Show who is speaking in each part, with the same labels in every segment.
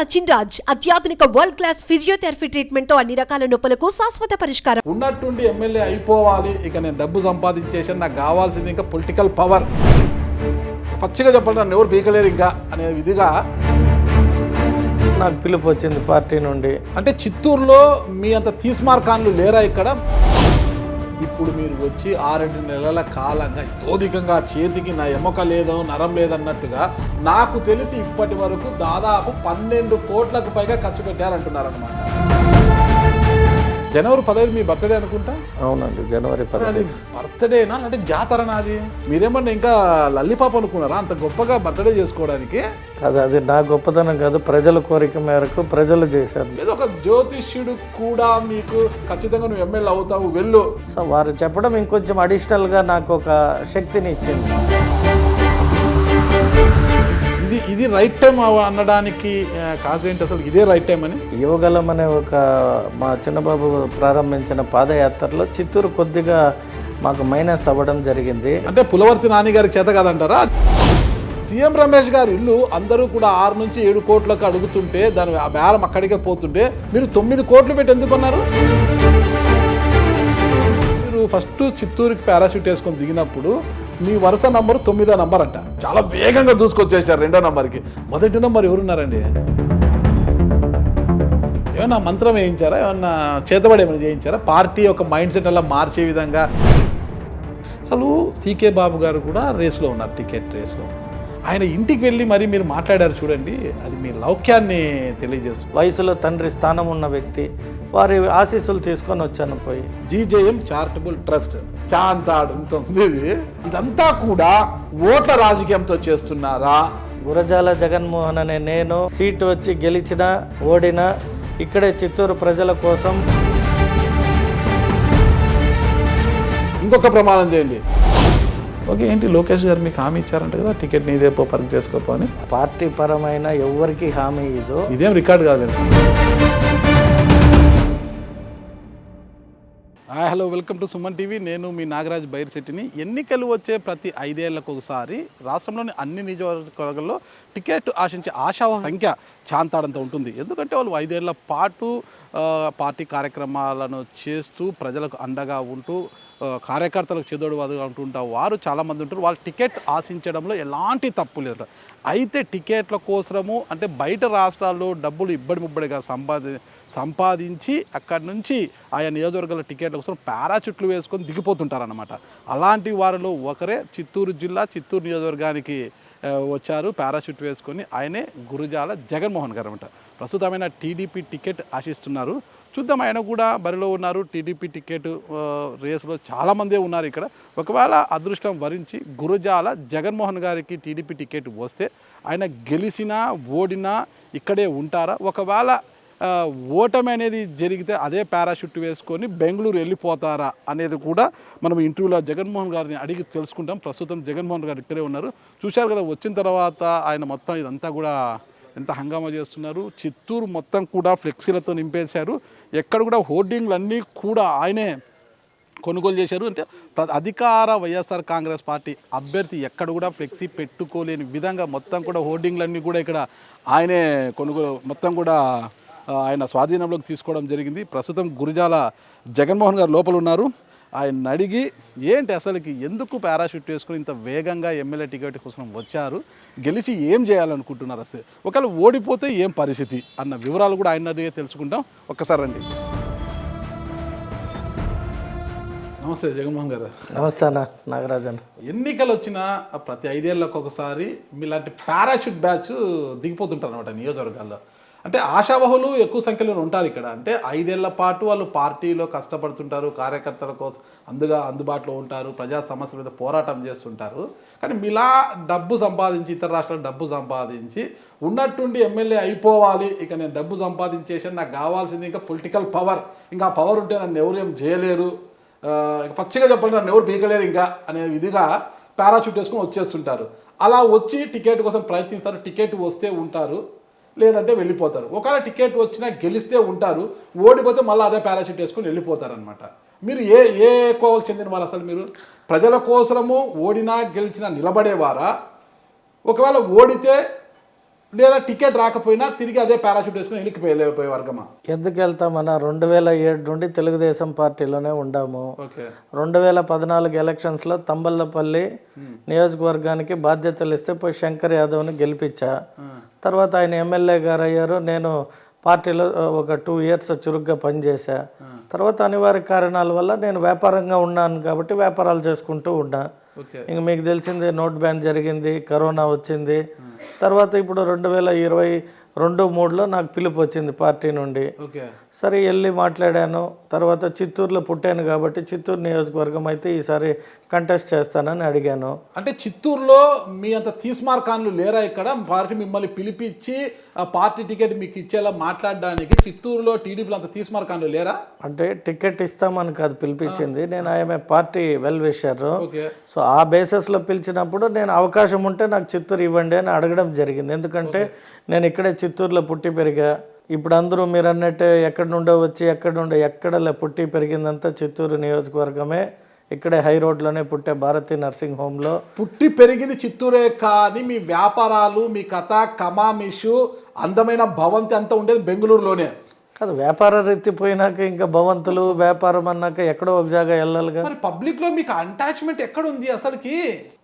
Speaker 1: సచిన్ రాజ్ అత్యాధునిక world class physiotherapy treatment తో అన్ని రకాల నొప్పులకు శాశ్వత పరిష్కారం.
Speaker 2: ఉన్నట్టుండి ఎమ్మెల్యే అయిపోవాలి, ఇక నేను డబ్బు సంపాదించేసాను, నాకు కావాల్సింది ఇంకా పొలిటికల్ పవర్. పచ్చిగా చెప్పాలి, నన్ను ఎవరు పీకలేరు ఇంకా అనే విధిగా
Speaker 3: నాకు పిలుపు వచ్చింది పార్టీ నుండి.
Speaker 2: అంటే చిత్తూరులో మీ అంత తీస్మార్కాన్లు లేరా ఇక్కడ? ఇప్పుడు మీరు వచ్చి 6 నెలల కాలంగా తోదికంగా చేతికి నా ఎముక లేదో నరం లేదన్నట్టుగా నాకు తెలిసి ఇప్పటి వరకు దాదాపు 12 కోట్లకు పైగా ఖర్చు పెట్టారంటున్నారన్నమాట. జనవరి 15 మీ బర్త్డే అనుకుంటా?
Speaker 3: అవునండి, జనవరి 15.
Speaker 2: బర్త్డేనా అంటే జాతర నాది? మీరేమన్నా ఇంకా లల్లిపాప అనుకున్నారా అంత గొప్పగా బర్త్డే చేసుకోవడానికి?
Speaker 3: కాదు, అది నా గొప్పతనం కాదు, ప్రజల కోరిక మేరకు ప్రజలు చేశారు.
Speaker 2: ఏదో ఒక జ్యోతిష్యుడు కూడా మీకు ఖచ్చితంగా నువ్వు ఎమ్మెల్యే అవుతావు వెళ్ళు,
Speaker 3: సో వారు చెప్పడం ఇంకొంచెం అడిషనల్గా నాకు ఒక శక్తిని ఇచ్చింది.
Speaker 2: ఇది రైట్ టైం అనడానికి కాదేంటి అసలు? ఇదే రైట్ టైం అని
Speaker 3: యువగలం అనే ఒక మా చిన్నబాబు ప్రారంభించిన పాదయాత్రలో చిత్తూరు కొద్దిగా మాకు మైనస్ అవ్వడం జరిగింది.
Speaker 2: అంటే పులవర్తి నాని గారికి చేత కాదంటారా? సీఎం రమేష్ గారి ఇల్లు అందరూ కూడా 6 నుంచి 7 కోట్లకు అడుగుతుంటే దాని బేరం అక్కడికే పోతుంటే మీరు 9 కోట్లు పెట్టి ఎందుకున్నారు? మీరు ఫస్ట్ చిత్తూరుకి పారాషూట్ వేసుకొని దిగినప్పుడు మీ వరుస నంబరు 9వ నంబర్ అంట. చాలా వేగంగా దూసుకొచ్చేసారు 2వ నంబర్కి. 1వ నంబర్ ఎవరున్నారండి? ఏమన్నా మంత్రం వేయించారా? ఏమన్నా చేతబడి ఏమైనా చేయించారా? పార్టీ ఒక మైండ్ సెట్ అలా మార్చే విధంగా. అసలు టీకే బాబు గారు కూడా రేస్లో ఉన్నారు, టికెట్ రేస్లో. ఆయన ఇంటికి వెళ్ళి మరి మీరు మాట్లాడారు చూడండి, అది మీ లౌక్యాన్ని తెలియజేస్తుంది.
Speaker 3: వయసులో తండ్రి స్థానం ఉన్న వ్యక్తి, వారి ఆశీస్సులు తీసుకొని వచ్చాను పోయి.
Speaker 2: జీజేఎం చారిటబుల్ ట్రస్ట్ చాంతాడు ఉంటుంది. ఇదంతా కూడా ఓట్ల రాజకీయంతో చేస్తున్నారా?
Speaker 3: గురజాల జగన్మోహన్ అనే నేను సీటు వచ్చి గెలిచినా ఓడినా ఇక్కడే చిత్తూరు ప్రజల కోసం.
Speaker 2: ఇంకొక ప్రమాణం చేయండి. ఓకే, ఏంటి లోకేష్ గారు మీకు హామీ ఇచ్చారంట కదా, టికెట్ నీదే పర్క్ చేసుకోపో అని.
Speaker 3: పార్టీ పరమైన ఎవరికి హామీ ఇదో.
Speaker 2: ఇదేం రికార్డ్ కాదండి. Hello, welcome to Suman TV. నేను మీ నాగరాజ్ బైర్శెట్టిని. ఎన్నికలు వచ్చే ప్రతి 5 ఏళ్లకు ఒకసారి రాష్ట్రంలోని అన్ని నియోజకవర్గాల్లో టికెట్ ఆశించే ఆశావ సంఖ్య చాంతాడంత ఉంటుంది. ఎందుకంటే వాళ్ళు 5 ఏళ్ల పాటు పార్టీ కార్యక్రమాలను చేస్తూ ప్రజలకు అండగా ఉంటూ కార్యకర్తలకు చెదోడు వదుగా ఉంటుంటారు. వారు చాలామంది ఉంటారు. వాళ్ళు టికెట్ ఆశించడంలో ఎలాంటి తప్పు లేదు. అయితే టికెట్ల కోసము అంటే బయట రాష్ట్రాల్లో డబ్బులు ఇబ్బడిముబ్బడిగా సంపాదించి అక్కడి నుంచి ఆయా నియోజకవర్గాల టికెట్ల కోసం పారాచూట్లు వేసుకొని దిగిపోతుంటారన్నమాట. అలాంటి వారిలో ఒకరే చిత్తూరు జిల్లా చిత్తూరు నియోజకవర్గానికి వచ్చారు పారాచూట్ వేసుకొని. ఆయనే గురజాల జగన్మోహన్ గారు అనమాట. ప్రస్తుతమైన టీడీపీ టికెట్ ఆశిస్తున్నారు. చూద్దాం, ఆయన కూడా బరిలో ఉన్నారు. టీడీపీ టికెట్ రేసులో చాలామందే ఉన్నారు ఇక్కడ. ఒకవేళ అదృష్టం వరించి గురజాల జగన్మోహన్ గారికి టీడీపీ టికెట్ వస్తే ఆయన గెలిచినా ఓడినా ఇక్కడే ఉంటారా? ఒకవేళ ఓటమి అనేది జరిగితే అదే పారాషూట్ వేసుకొని బెంగళూరు వెళ్ళిపోతారా అనేది కూడా మనం ఇంటర్వ్యూలో జగన్మోహన్ గారిని అడిగి తెలుసుకుంటాం. ప్రస్తుతం జగన్మోహన్ గారు ఇక్కడే ఉన్నారు. చూశారు కదా, వచ్చిన తర్వాత ఆయన మొత్తం ఇదంతా కూడా ఎంత హంగామా చేస్తున్నారు. చిత్తూరు మొత్తం కూడా ఫ్లెక్సీలతో నింపేశారు. ఎక్కడ కూడా హోర్డింగ్లన్నీ కూడా ఆయనే కొనుగోలు చేశారు. అంటే అధికార వైఎస్ఆర్ కాంగ్రెస్ పార్టీ అభ్యర్థి ఎక్కడ కూడా ఫ్లెక్సీ పెట్టుకోలేని విధంగా మొత్తం కూడా హోర్డింగ్లన్నీ కూడా ఇక్కడ ఆయనే కొనుగోలు మొత్తం కూడా ఆయన స్వాధీనంలోకి తీసుకోవడం జరిగింది. ప్రస్తుతం గురజాల జగన్మోహన్ గారు లోపల ఉన్నారు. ఆయన అడిగి ఏంటి అసలుకి ఎందుకు పారాషూట్ వేసుకుని ఇంత వేగంగా ఎమ్మెల్యే టికెట్ కోసం వచ్చారు, గెలిచి ఏం చేయాలనుకుంటున్నారు, అసలు ఒకవేళ ఓడిపోతే ఏం పరిస్థితి అన్న వివరాలు కూడా ఆయన అడిగే తెలుసుకుంటాం. ఒక్కసారి రండి. నమస్తే జగన్మోహన్ గారు.
Speaker 3: నమస్తే అన్న నాగరాజన్.
Speaker 2: ఎన్నికలు వచ్చినా ప్రతి 5 ఏళ్లకు ఒకసారి మీలాంటి పారాషూట్ బ్యాచ్ దిగిపోతుంటారు అనమాట నియోజకవర్గాల్లో. అంటే ఆశావహులు ఎక్కువ సంఖ్యలో ఉంటారు ఇక్కడ. అంటే 5 ఏళ్ల పాటు వాళ్ళు పార్టీలో కష్టపడుతుంటారు, కార్యకర్తల కోసం అందుబాటులో ఉంటారు, ప్రజా సమస్యల మీద పోరాటం చేస్తుంటారు. కానీ మీలా డబ్బు సంపాదించి ఇతర రాష్ట్రాలు డబ్బు సంపాదించి ఉన్నట్టుండి ఎమ్మెల్యే అయిపోవాలి, ఇక నేను డబ్బు సంపాదించేసాను, నాకు కావాల్సింది ఇంకా పొలిటికల్ పవర్, ఇంకా ఆ పవర్ ఉంటే నన్ను ఎవరు ఏం చేయలేరు, పచ్చిగా చెప్పాలి నన్ను ఎవరు పీకలేరు ఇంకా అనే విధిగా పారాషూట్ వేసుకొని వచ్చేస్తుంటారు. అలా వచ్చి టికెట్ కోసం ప్రయత్నిస్తారు. టికెట్ వస్తే ఉంటారు, లేదంటే వెళ్ళిపోతారు. ఒకవేళ టికెట్ వచ్చినా గెలిస్తే ఉంటారు, ఓడిపోతే మళ్ళీ అదే పారాషూట్ వేసుకొని వెళ్ళిపోతారనమాట. మీరు ఏ కోవకు చెందిన వారు? అసలు మీరు ప్రజల కోసము ఓడినా గెలిచినా నిలబడేవారా? ఒకవేళ ఓడితే లేదా టికెట్ రాకపోయినా తిరిగి అదే పారాషూట్ వేసుకుని వెళ్ళిపోయే వర్గమా?
Speaker 3: ఎందుకు వెళ్తామన్నా, 2007 నుండి తెలుగుదేశం పార్టీలోనే ఉండాము.
Speaker 2: ఓకే.
Speaker 3: 2014 ఎలక్షన్స్లో తంబల్లపల్లి నియోజకవర్గానికి బాధ్యతలు ఇస్తే పోయి శంకర్ యాదవ్ని గెలిపించా. తర్వాత ఆయన ఎమ్మెల్యే గారు అయ్యారు. నేను పార్టీలో ఒక 2 ఇయర్స్ చురుగ్గా పనిచేశా. తర్వాత అనివార్య కారణాల వల్ల నేను వ్యాపారంగా ఉన్నాను కాబట్టి వ్యాపారాలు చేసుకుంటూ ఉన్నా. ఇంక మీకు తెలిసిందే, నోట్ బ్యాన్ జరిగింది, కరోనా వచ్చింది. తర్వాత ఇప్పుడు 2022-23లో నాకు పిలుపు వచ్చింది పార్టీ నుండి. సరే వెళ్ళి మాట్లాడాను. తర్వాత చిత్తూరులో పుట్టాను కాబట్టి చిత్తూరు నియోజకవర్గం అయితే ఈసారి కంటెస్ట్ చేస్తానని అడిగాను.
Speaker 2: అంటే చిత్తూరులో మీ అంత తీస్మార్కాన్లు లేరా? ఇక్కడ పార్టీ మిమ్మల్ని పిలిపించి ఆ పార్టీ టికెట్ మీకు ఇచ్చేలా మాట్లాడడానికి చిత్తూరులో టీడీపీలో అంత తీస్మార్కాన్లు లేరా?
Speaker 3: అంటే టికెట్ ఇస్తామని కాదు పిలిపించింది, నేను ఆమె పార్టీ వెల్ విషర్. సో ఆ బేసిస్లో పిలిచినప్పుడు నేను అవకాశం ఉంటే నాకు చిత్తూరు ఇవ్వండి అని అడగడం జరిగింది. ఎందుకంటే నేను ఇక్కడే చిత్తూరులో పుట్టి పెరిగా. ఇప్పుడు అందరూ మీరు అన్నట్టే ఎక్కడి నుండో వచ్చి ఎక్కడ పుట్టి పెరిగిందంతా చిత్తూరు నియోజకవర్గమే. ఇక్కడే హై రోడ్లోనే పుట్టే భారతీ నర్సింగ్ హోమ్లో
Speaker 2: పుట్టి పెరిగింది చిత్తూరే. కానీ మీ వ్యాపారాలు, మీ కథ, కమామిషు, అందమైన భవంతి అంతా ఉండేది బెంగళూరులోనే
Speaker 3: కాదు. వ్యాపార రీతి పోయినాక ఇంకా భవంతులు వ్యాపారం అన్నాక ఎక్కడో ఒక జాగా వెళ్ళాలిగా.
Speaker 2: మరి పబ్లిక్ లో మీకు అటాచ్మెంట్ ఎక్కడ ఉంది అసలుకి?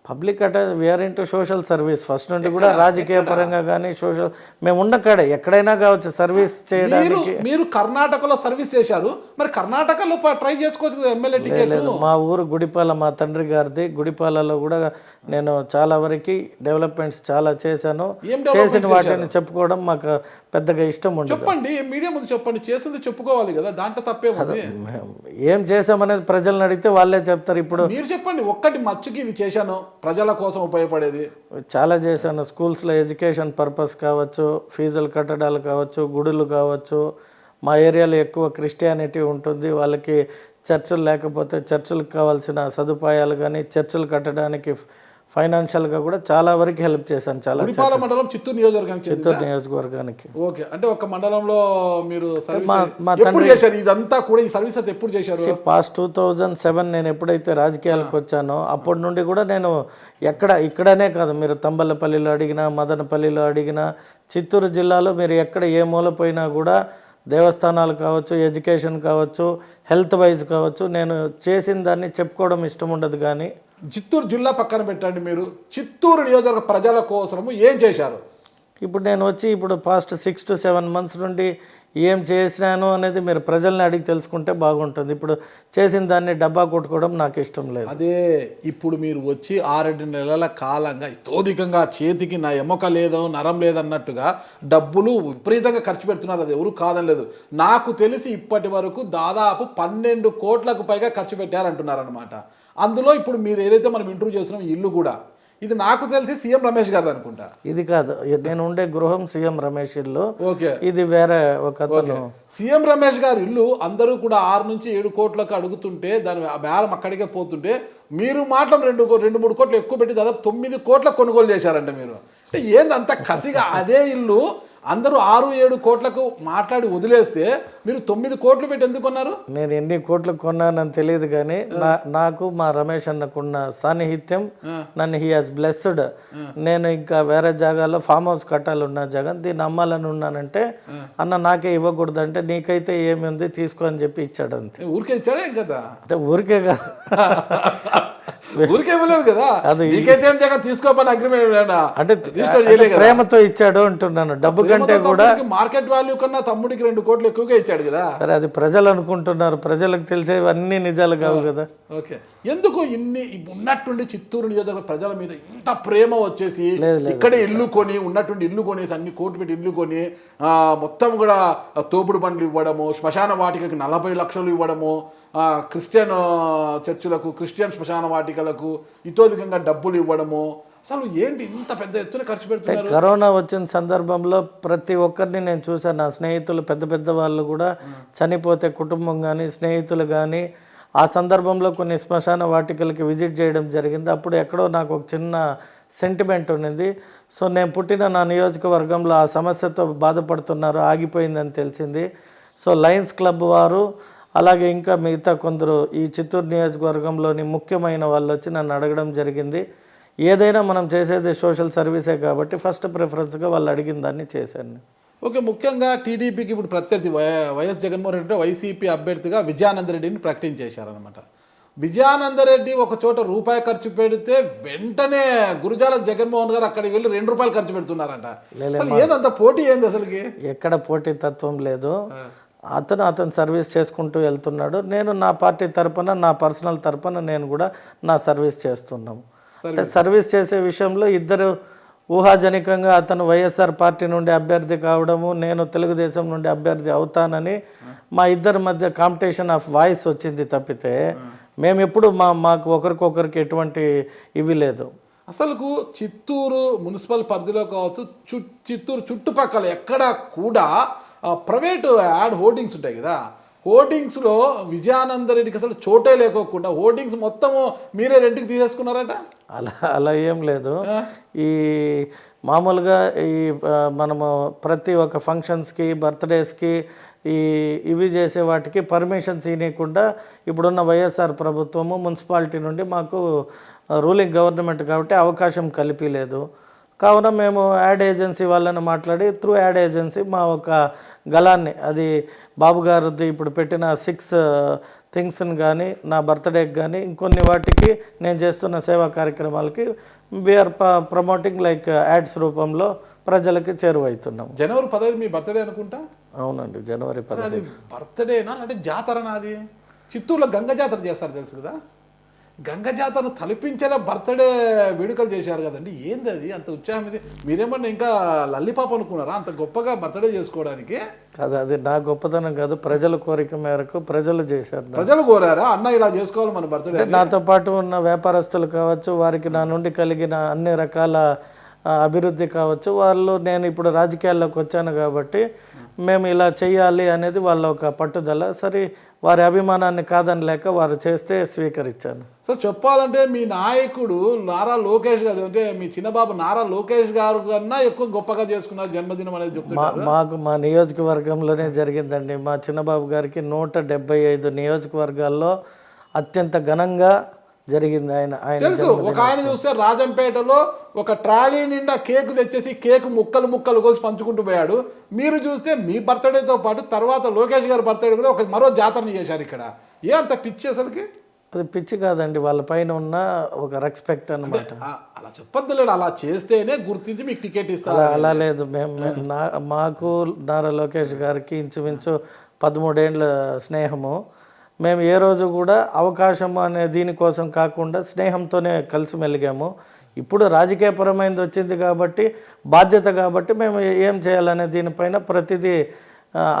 Speaker 3: Public we're into social service first నుండి కూడా. రాజకీయ పరంగా కానీ సోషల్ మేము ఉన్న కాడే ఎక్కడైనా కావచ్చు సర్వీస్ చేయడానికి.
Speaker 2: మీరు కర్ణాటకలో సర్వీస్ చేశారు, మరి కర్ణాటకలో ట్రై చేసుకోవచ్చు కదా ఎమ్మెల్యే టికెట్.
Speaker 3: లేదు, మా ఊరు గుడిపాల, మా తండ్రి గారిది. గుడిపాలలో కూడా నేను చాలా వరకు డెవలప్మెంట్స్ చాలా చేశాను. చేసిన వాటిని చెప్పుకోవడం మాకు పెద్దగా ఇష్టం ఉండదు.
Speaker 2: చెప్పండి, మీడియా ముందు చెప్పండి, చేసింది చెప్పుకోవాలి కదా, దాంట్లో తప్పే ఉంది.
Speaker 3: ఏం చేసామనేది ప్రజలను అడిగితే వాళ్ళే చెప్తారు. ఇప్పుడు
Speaker 2: మీరు చెప్పండి, ఒక్కటి మచ్చుకి ఇది చేశాను ప్రజల కోసం ఉపయోగపడేది.
Speaker 3: చాలా చేశాను. స్కూల్స్లో ఎడ్యుకేషన్ పర్పస్ కావచ్చు, ఫీజులు కట్టడాలు కావచ్చు, గుడులు కావచ్చు. మా ఏరియాలో ఎక్కువ క్రిస్టియానిటీ ఉంటుంది. వాళ్ళకి చర్చిలు లేకపోతే చర్చిలకు కావాల్సిన సదుపాయాలు కానీ, చర్చిలు కట్టడానికి ఫైనాన్షియల్గా కూడా చాలా వరకు హెల్ప్ చేశాను. చాలా
Speaker 2: మండలం చిత్తూరు
Speaker 3: నియోజకవర్గానికి.
Speaker 2: ఓకే. అంటే ఒక మండలంలో మీరు సర్వీస్ ఇదంతా కూడా ఈ సర్వీస్ అయితే ఎప్పుడు చేశారు?
Speaker 3: పాస్ట్ 2007 నేను ఎప్పుడైతే రాజకీయాలకు వచ్చానో అప్పటి నుండి కూడా నేను ఇక్కడనే కాదు, మీరు తంబలపల్లిలో అడిగినా, మదనపల్లిలో అడిగినా, చిత్తూరు జిల్లాలో మీరు ఎక్కడ ఏ మూల పోయినా కూడా దేవస్థానాలు కావచ్చు, ఎడ్యుకేషన్ కావచ్చు, హెల్త్ వైజ్ కావచ్చు, నేను చేసిన దాన్ని చెప్పుకోవడం ఇష్టం ఉండదు. కానీ
Speaker 2: చిత్తూరు జిల్లా పక్కన పెట్టండి, మీరు చిత్తూరు నియోజకవర్గ ప్రజల కోసము ఏం చేశారు?
Speaker 3: ఇప్పుడు నేను వచ్చి ఇప్పుడు పాస్ట్ 6 to 7 months నుండి ఏం చేసినాను అనేది మీరు ప్రజల్ని అడిగి తెలుసుకుంటే బాగుంటుంది. ఇప్పుడు చేసిన దాన్ని డబ్బా కొట్టుకోవడం నాకు ఇష్టం లేదు.
Speaker 2: అదే ఇప్పుడు మీరు వచ్చి 6-7 నెలల కాలంగా తోదికంగా చేతికి నా ఎమ్మక లేదు, నరం లేదన్నట్టుగా డబ్బులు విపరీతంగా ఖర్చు పెడుతున్నారు. అది ఎవరు కాదని లేదు. నాకు తెలిసి ఇప్పటి వరకు దాదాపు 12 కోట్లకు పైగా ఖర్చు పెట్టారంటున్నారనమాట. అందులో ఇప్పుడు మీరు ఏదైతే మనం ఇంటర్వ్యూ చేస్తున్నాం ఇల్లు కూడా, ఇది నాకు తెలిసి సీఎం రమేష్ గారు అనుకుంటా.
Speaker 3: ఇది కాదు, నేను ఉండే గృహం సీఎం రమేష్ ఇల్లు.
Speaker 2: ఓకే.
Speaker 3: ఇది వేరే ఒక అతను.
Speaker 2: సీఎం రమేష్ గారి ఇల్లు అందరూ కూడా 6 నుంచి 7 కోట్లకు అడుగుతుంటే దాని బేరం అక్కడికే పోతుంటే మీరు మాత్రం 2-3 కోట్లు ఎక్కువ పెట్టి దాదాపు 9 కోట్లకు కొనుగోలు చేశారంట మీరు. అంటే ఏందంత కసిగా అదే ఇల్లు అందరూ 6-7 కోట్లకు మాట్లాడి వదిలేస్తే మీరు 9 కోట్లు పెట్టి ఎందుకు కొన్నారు?
Speaker 3: నేను ఎన్ని కోట్లకు కొన్నానని తెలియదు, కానీ నాకు మా రమేష్ అన్నకున్న సాన్నిహిత్యం నన్ను హీ హాస్ బ్లెస్డ్. నేను ఇంకా వేరే జాగాలో ఫామ్ హౌస్ కట్టాలన్న జాగా దీన్ని అమ్మాలని ఉన్నానంటే, అన్న నాకే ఇవ్వకూడదు అంటే, నీకైతే ఏమి ఉంది తీసుకో అని చెప్పి ఇచ్చాడు. అంతే.
Speaker 2: ఊరికే ఇచ్చాడే కదా?
Speaker 3: అంటే ఊరికే కాదు,
Speaker 2: ఊరికే ఇవ్వలేదు కదా. అది తీసుకోమని అగ్రిమెంట్
Speaker 3: అంటే ప్రేమతో ఇచ్చాడు అంటున్నాను. డబ్బు కంటే కూడా
Speaker 2: మార్కెట్ వాల్యూ కన్నా తమ్ముడికి 2 కోట్లు ఎక్కువగా ఇచ్చాడు కదా.
Speaker 3: సరే, అది ప్రజలు అనుకుంటున్నారు, ప్రజలకు తెలిసేవి అన్ని నిజాలు కావు కదా.
Speaker 2: ఓకే. ఎందుకు ఇన్ని ఉన్నట్టుండి చిత్తూరు నియోజకవర్గ ప్రజల మీద ఇంత ప్రేమ వచ్చేసి ఇక్కడే ఇల్లు కొని ఉన్నట్టుండి ఇల్లు కొనేసి అన్ని కోట్లు పెట్టి ఇల్లు కొని మొత్తం కూడా తోపుడు బండ్లు ఇవ్వడము, శ్మశాన వాటికకి 40 లక్షలు ఇవ్వడము, క్రిస్టియన్ చర్చిలకు, క్రిస్టియన్ శ్మశాన వాటికలకు ఇతోధికంగా డబ్బులు ఇవ్వడము, అసలు ఏంటి ఇంత పెద్ద ఎత్తున ఖర్చు పెడుతున్నారు?
Speaker 3: కరోనా వచ్చిన సందర్భంలో ప్రతి ఒక్కరిని నేను చూసాను. నా స్నేహితులు పెద్ద వాళ్ళు కూడా చనిపోతే కుటుంబం కానీ స్నేహితులు కానీ ఆ సందర్భంలో కొన్ని శ్మశాన వాటికలకి విజిట్ చేయడం జరిగింది. అప్పుడు ఎక్కడో నాకు ఒక చిన్న సెంటిమెంట్ ఉన్నది. సో నేను పుట్టిన నా నియోజకవర్గంలో ఆ సమస్యతో బాధపడుతున్నారు, ఆగిపోయిందని తెలిసింది. సో లయన్స్ క్లబ్ వారు అలాగే ఇంకా మిగతా కొందరు ఈ చిత్తూరు నియోజకవర్గంలోని ముఖ్యమైన వాళ్ళు వచ్చి నన్ను అడగడం జరిగింది. ఏదైనా మనం చేసేది సోషల్ సర్వీసే కాబట్టి ఫస్ట్ ప్రిఫరెన్స్గా వాళ్ళు అడిగిన దాన్ని చేశాను.
Speaker 2: ఓకే, ముఖ్యంగా టీడీపీకి ఇప్పుడు ప్రత్యర్థి వైఎస్ జగన్మోహన్ రెడ్డి వైసీపీ అభ్యర్థిగా విజయానంద రెడ్డిని ప్రకటించేశారనమాట. విజయానంద రెడ్డి ఒక చోట రూపాయి ఖర్చు పెడితే వెంటనే గురుజాల జగన్మోహన్ గారు అక్కడికి వెళ్ళి ₹2 ఖర్చు పెడుతున్నారంట. ఏదంత పోటీ ఏంది అసలుకి?
Speaker 3: ఎక్కడ పోటీ తత్వం లేదు. అతను సర్వీస్ చేసుకుంటూ వెళ్తున్నాడు. నేను నా పార్టీ తరపున, నా పర్సనల్ తరపున నేను కూడా నా సర్వీస్ చేస్తున్నాము. అంటే సర్వీస్ చేసే విషయంలో ఇద్దరు ఊహాజనికంగా అతను వైఎస్ఆర్ పార్టీ నుండి అభ్యర్థి కావడము, నేను తెలుగుదేశం నుండి అభ్యర్థి అవుతానని మా ఇద్దరి మధ్య కాంపిటీషన్ ఆఫ్ వాయిస్ వచ్చింది తప్పితే మేము ఎప్పుడు మాకు ఒకరికొకరికి ఎటువంటి ఇవి లేదు.
Speaker 2: అసలుకు చిత్తూరు మున్సిపల్ పరిధిలో కావచ్చు, చిత్తూరు చుట్టుపక్కల ఎక్కడ కూడా ప్రైవేటు యాడ్ హోర్డింగ్స్ ఉంటాయి కదా, హోర్డింగ్స్లో విజయానంద రెడ్డికి అసలు చోటే లేకోకుండా హోర్డింగ్స్ మొత్తము మీరే రెంట్కి తీసేసుకున్నారట.
Speaker 3: అలా ఏం లేదు. ఈ మామూలుగా ఈ మనము ప్రతి ఒక్క ఫంక్షన్స్కి, బర్త్డేస్కి ఇవి చేసే వాటికి పర్మిషన్స్ ఇవ్వకుండా ఇప్పుడున్న వైఎస్ఆర్ ప్రభుత్వము మున్సిపాలిటీ నుండి మాకు రూలింగ్ గవర్నమెంట్ కాబట్టి అవకాశం కల్పించలేదు. కావున మేము యాడ్ ఏజెన్సీ వాళ్ళని మాట్లాడి త్రూ యాడ్ ఏజెన్సీ మా ఒక గలాన్ని, అది బాబు గారిది ఇప్పుడు పెట్టిన 6 థింగ్స్ని కానీ, నా బర్త్డేకి కానీ, ఇంకొన్ని వాటికి నేను చేస్తున్న సేవా కార్యక్రమాలకి వీఆర్ ప్రమోటింగ్ లైక్ యాడ్స్ రూపంలో ప్రజలకి చేరువవుతున్నాం.
Speaker 2: జనవరి 15 మీ బర్త్డే అనుకుంటా?
Speaker 3: అవునండి, జనవరి 15.
Speaker 2: బర్త్డేనా అంటే జాతర నాది? చిత్తూరులో గంగ జాతర చేస్తారు తెలుసు కదా, గంగ జాతరను తలపించేలా బర్త్డే వేడుకలు చేశారు కదండి. ఏంది అది అంత ఉత్సాహం? ఇది మీరేమన్నా ఇంకా లల్లిపాప అనుకున్నారా అంత గొప్పగా బర్త్డే చేసుకోవడానికి?
Speaker 3: కాదు, అది నా గొప్పతనం కాదు, ప్రజల కోరిక మేరకు ప్రజలు చేశారు.
Speaker 2: ప్రజలు కోరారా అన్న ఇలా చేసుకోవాలి మన బర్త్డే?
Speaker 3: నాతో పాటు ఉన్న వ్యాపారస్తులు కావచ్చు, వారికి నా నుండి కలిగిన అన్ని రకాల అభివృద్ధి కావచ్చు, వాళ్ళు నేను ఇప్పుడు రాజకీయాల్లోకి వచ్చాను కాబట్టి మేము ఇలా చేయాలి అనేది వాళ్ళ ఒక పట్టుదల. సరే, వారి అభిమానాన్ని కాదని లేక వారు చేస్తే స్వీకరించాను.
Speaker 2: సో చెప్పాలంటే మీ నాయకుడు నారా లోకేష్ గారు, అంటే మీ చిన్నబాబు నారా లోకేష్ గారు కన్నా ఎక్కువ గొప్పగా చేసుకున్నారు జన్మదినం అనేది చెప్తున్నారు.
Speaker 3: మాకు మా నియోజకవర్గంలోనే జరిగిందండి. మా చిన్నబాబు గారికి 175 నియోజకవర్గాల్లో అత్యంత ఘనంగా జరిగింది.
Speaker 2: తెలుసు, ఒక ఆయన చూస్తే రాజంపేటలో ఒక ట్రాలీ నిండా కేకు తెచ్చేసి కేకు ముక్కలు కోసి పంచుకుంటూ పోయాడు. మీరు చూస్తే మీ బర్త్డేతో పాటు తర్వాత లోకేష్ గారి బర్త్డే కూడా ఒక మరో జాతరని చేశారు ఇక్కడ. ఏ అంత పిచ్చి అసలుకి?
Speaker 3: అది పిచ్చి కాదండి, వాళ్ళ పైన ఉన్న ఒక రెస్పెక్ట్ అన్నమాట.
Speaker 2: అలా చెప్పొద్దులేడు, అలా చేస్తేనే గుర్తించి మీకు టికెట్ ఇస్తారు.
Speaker 3: అలా లేదు. మాకు నారా లోకేష్ గారికి ఇంచుమించు 13 ఏళ్ళ స్నేహము. మేము ఏ రోజు కూడా అవకాశం అనే దీనికోసం కాకుండా స్నేహంతోనే కలిసి మెలిగాము. ఇప్పుడు రాజకీయపరమైనది వచ్చింది కాబట్టి, బాధ్యత కాబట్టి మేము ఏం చేయాలనే దీనిపైన ప్రతిదీ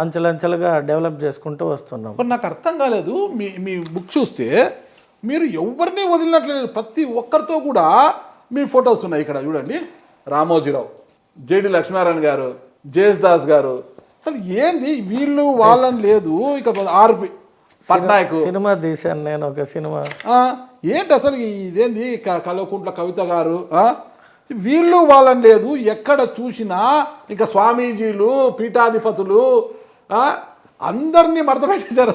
Speaker 3: అంచెలంచెలుగా డెవలప్ చేసుకుంటూ వస్తున్నాం.
Speaker 2: నాకు అర్థం కాలేదు, మీ బుక్ చూస్తే మీరు ఎవరిని వదిలినట్లేదు, ప్రతి ఒక్కరితో కూడా మీ ఫొటోస్ ఉన్నాయి. ఇక్కడ చూడండి, రామోజీరావు, జేడి లక్ష్మీనారాయణ గారు, జేఎస్ దాస్ గారు, అసలు ఏంది వీళ్ళు వాళ్ళని లేదు. ఇక ఆర్పి పట్నాయక్
Speaker 3: సినిమా తీశాను నేను, ఒక సినిమా.
Speaker 2: ఏంటి అసలు ఇదేంది? కల్వకుంట్ల కవిత గారు, వీళ్ళు వాళ్ళని లేదు. ఎక్కడ చూసినా ఇక స్వామీజీలు, పీఠాధిపతులు అందరినీ మడత పెట్టేశారు.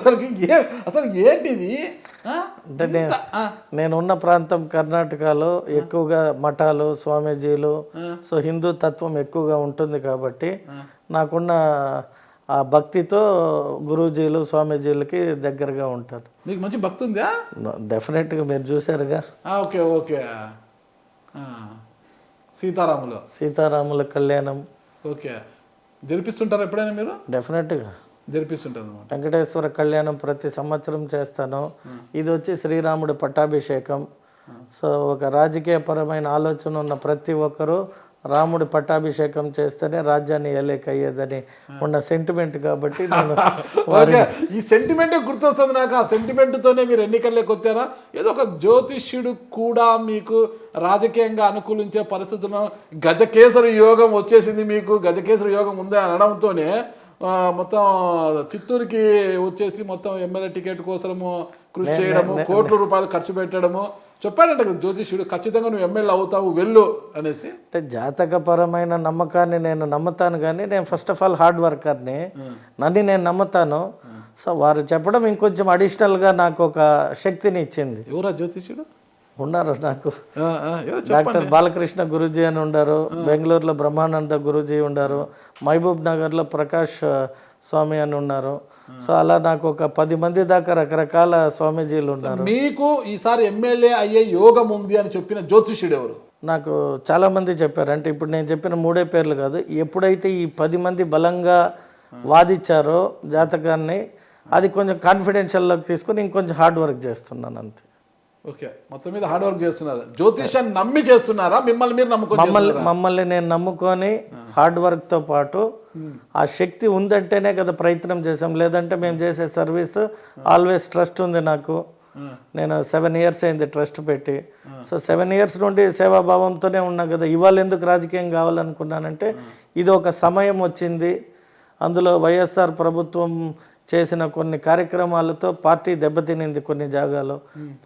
Speaker 2: అసలు ఏంటిది?
Speaker 3: అంటే నేనున్న ప్రాంతం కర్ణాటకలో ఎక్కువగా మఠాలు, స్వామీజీలు, సో హిందూ తత్వం ఎక్కువగా ఉంటుంది కాబట్టి నాకున్న ఆ భక్తితో గురూజీలు, స్వామీజీలకి దగ్గరగా ఉంటారు.
Speaker 2: మీకు మంచి భక్తి ఉందా?
Speaker 3: డెఫినెట్గా, మీరు చూసారుగా.
Speaker 2: Okay okay. సీతారాముల
Speaker 3: కళ్యాణం
Speaker 2: ఓకే జరిపిస్తుంటారు ఎప్పుడైనా మీరు?
Speaker 3: డెఫినెట్గా
Speaker 2: జరిపిస్తుంటారు.
Speaker 3: వెంకటేశ్వర కళ్యాణం ప్రతి సంవత్సరం చేస్తాను. ఇది వచ్చి శ్రీరాముడి పట్టాభిషేకం. సో ఒక రాజకీయపరమైన ఆలోచన ఉన్న ప్రతి ఒక్కరూ రాముడి పట్టాభిషేకం చేస్తేనే రాజ్యాన్ని ఏలేకయ్యేదని ఉన్న సెంటిమెంట్ కాబట్టి నేను
Speaker 2: ఈ సెంటిమెంట్ గుర్తొస్తుంది నాకు. ఆ సెంటిమెంట్తోనే మీరు ఎన్నికల్లోకి వచ్చారా? ఏదో ఒక జ్యోతిష్యుడు కూడా మీకు రాజకీయంగా అనుకూలించే పరిస్థితుల్లో గజకేసరి యోగం వచ్చేసింది, మీకు గజకేసరి యోగం ఉంది అనడంతోనే మొత్తం చిత్తూరుకి వచ్చేసి మొత్తం ఎమ్మెల్యే టికెట్ కోసము కృషి చేయడము, కోట్ల రూపాయలు ఖర్చు పెట్టడము. చెప్పాడంట కదా జ్యోతిష్యుడు, ఖచ్చితంగా నువ్వు ఎమ్మెల్యే అవుతావు వెళ్ళు అనేసి.
Speaker 3: అంటే జాతకపరమైన నమ్మకాన్ని నేను నమ్ముతాను, కానీ నేను ఫస్ట్ ఆఫ్ ఆల్ హార్డ్ వర్కర్ని, నన్ను నేను నమ్ముతాను. సో వారు చెప్పడం ఇంకొంచెం అడిషనల్గా నాకు ఒక శక్తిని ఇచ్చింది.
Speaker 2: ఎవరా జ్యోతిష్యుడు?
Speaker 3: ఉన్నారు నాకు.
Speaker 2: ఎవరో
Speaker 3: డాక్టర్ బాలకృష్ణ గురూజీ అని ఉన్నారు, బెంగళూరులో బ్రహ్మానంద గురూజీ ఉన్నారు, మహబూబ్ నగర్లో ప్రకాష్ స్వామి అని ఉన్నారు. సో అలా నాకు ఒక 10 మంది దాకా రకరకాల స్వామీజీలు ఉన్నారు.
Speaker 2: మీకు ఈసారి ఎమ్మెల్యే అయ్యే యోగం ఉంది అని చెప్పిన జ్యోతిష్యుడు ఎవరు?
Speaker 3: నాకు చాలామంది చెప్పారు. అంటే ఇప్పుడు నేను చెప్పిన 3 పేర్లు కాదు, ఎప్పుడైతే ఈ 10 మంది బలంగా వాదించారో జాతకాన్ని, అది కొంచెం కాన్ఫిడెన్షియల్లోకి తీసుకుని ఇంకొంచెం హార్డ్ వర్క్ చేస్తున్నాను అంతే.
Speaker 2: ఓకే, మొత్తం మీద హార్డ్ వర్క్ చేస్తున్నారు. జ్యోతిషాన్ని నమ్మి చేస్తున్నారా, మిమ్మల్ని మీరు
Speaker 3: మమ్మల్ని నేను నమ్ముకొని హార్డ్ వర్క్తో పాటు ఆ శక్తి ఉందంటేనే కదా ప్రయత్నం చేసాం. లేదంటే మేము చేసే సర్వీస్ ఆల్వేస్ ట్రస్ట్ ఉంది నాకు. నేను 7 ఇయర్స్ అయింది ట్రస్ట్ పెట్టి. సో 7 ఇయర్స్ నుండి సేవాభావంతోనే ఉన్నా కదా. ఇవాళ ఎందుకు రాజకీయం కావాలనుకున్నానంటే ఇది ఒక సమయం వచ్చింది. అందులో వైఎస్ఆర్ ప్రభుత్వం చేసిన కొన్ని కార్యక్రమాలతో పార్టీ దెబ్బతినింది కొన్ని జాగాలో.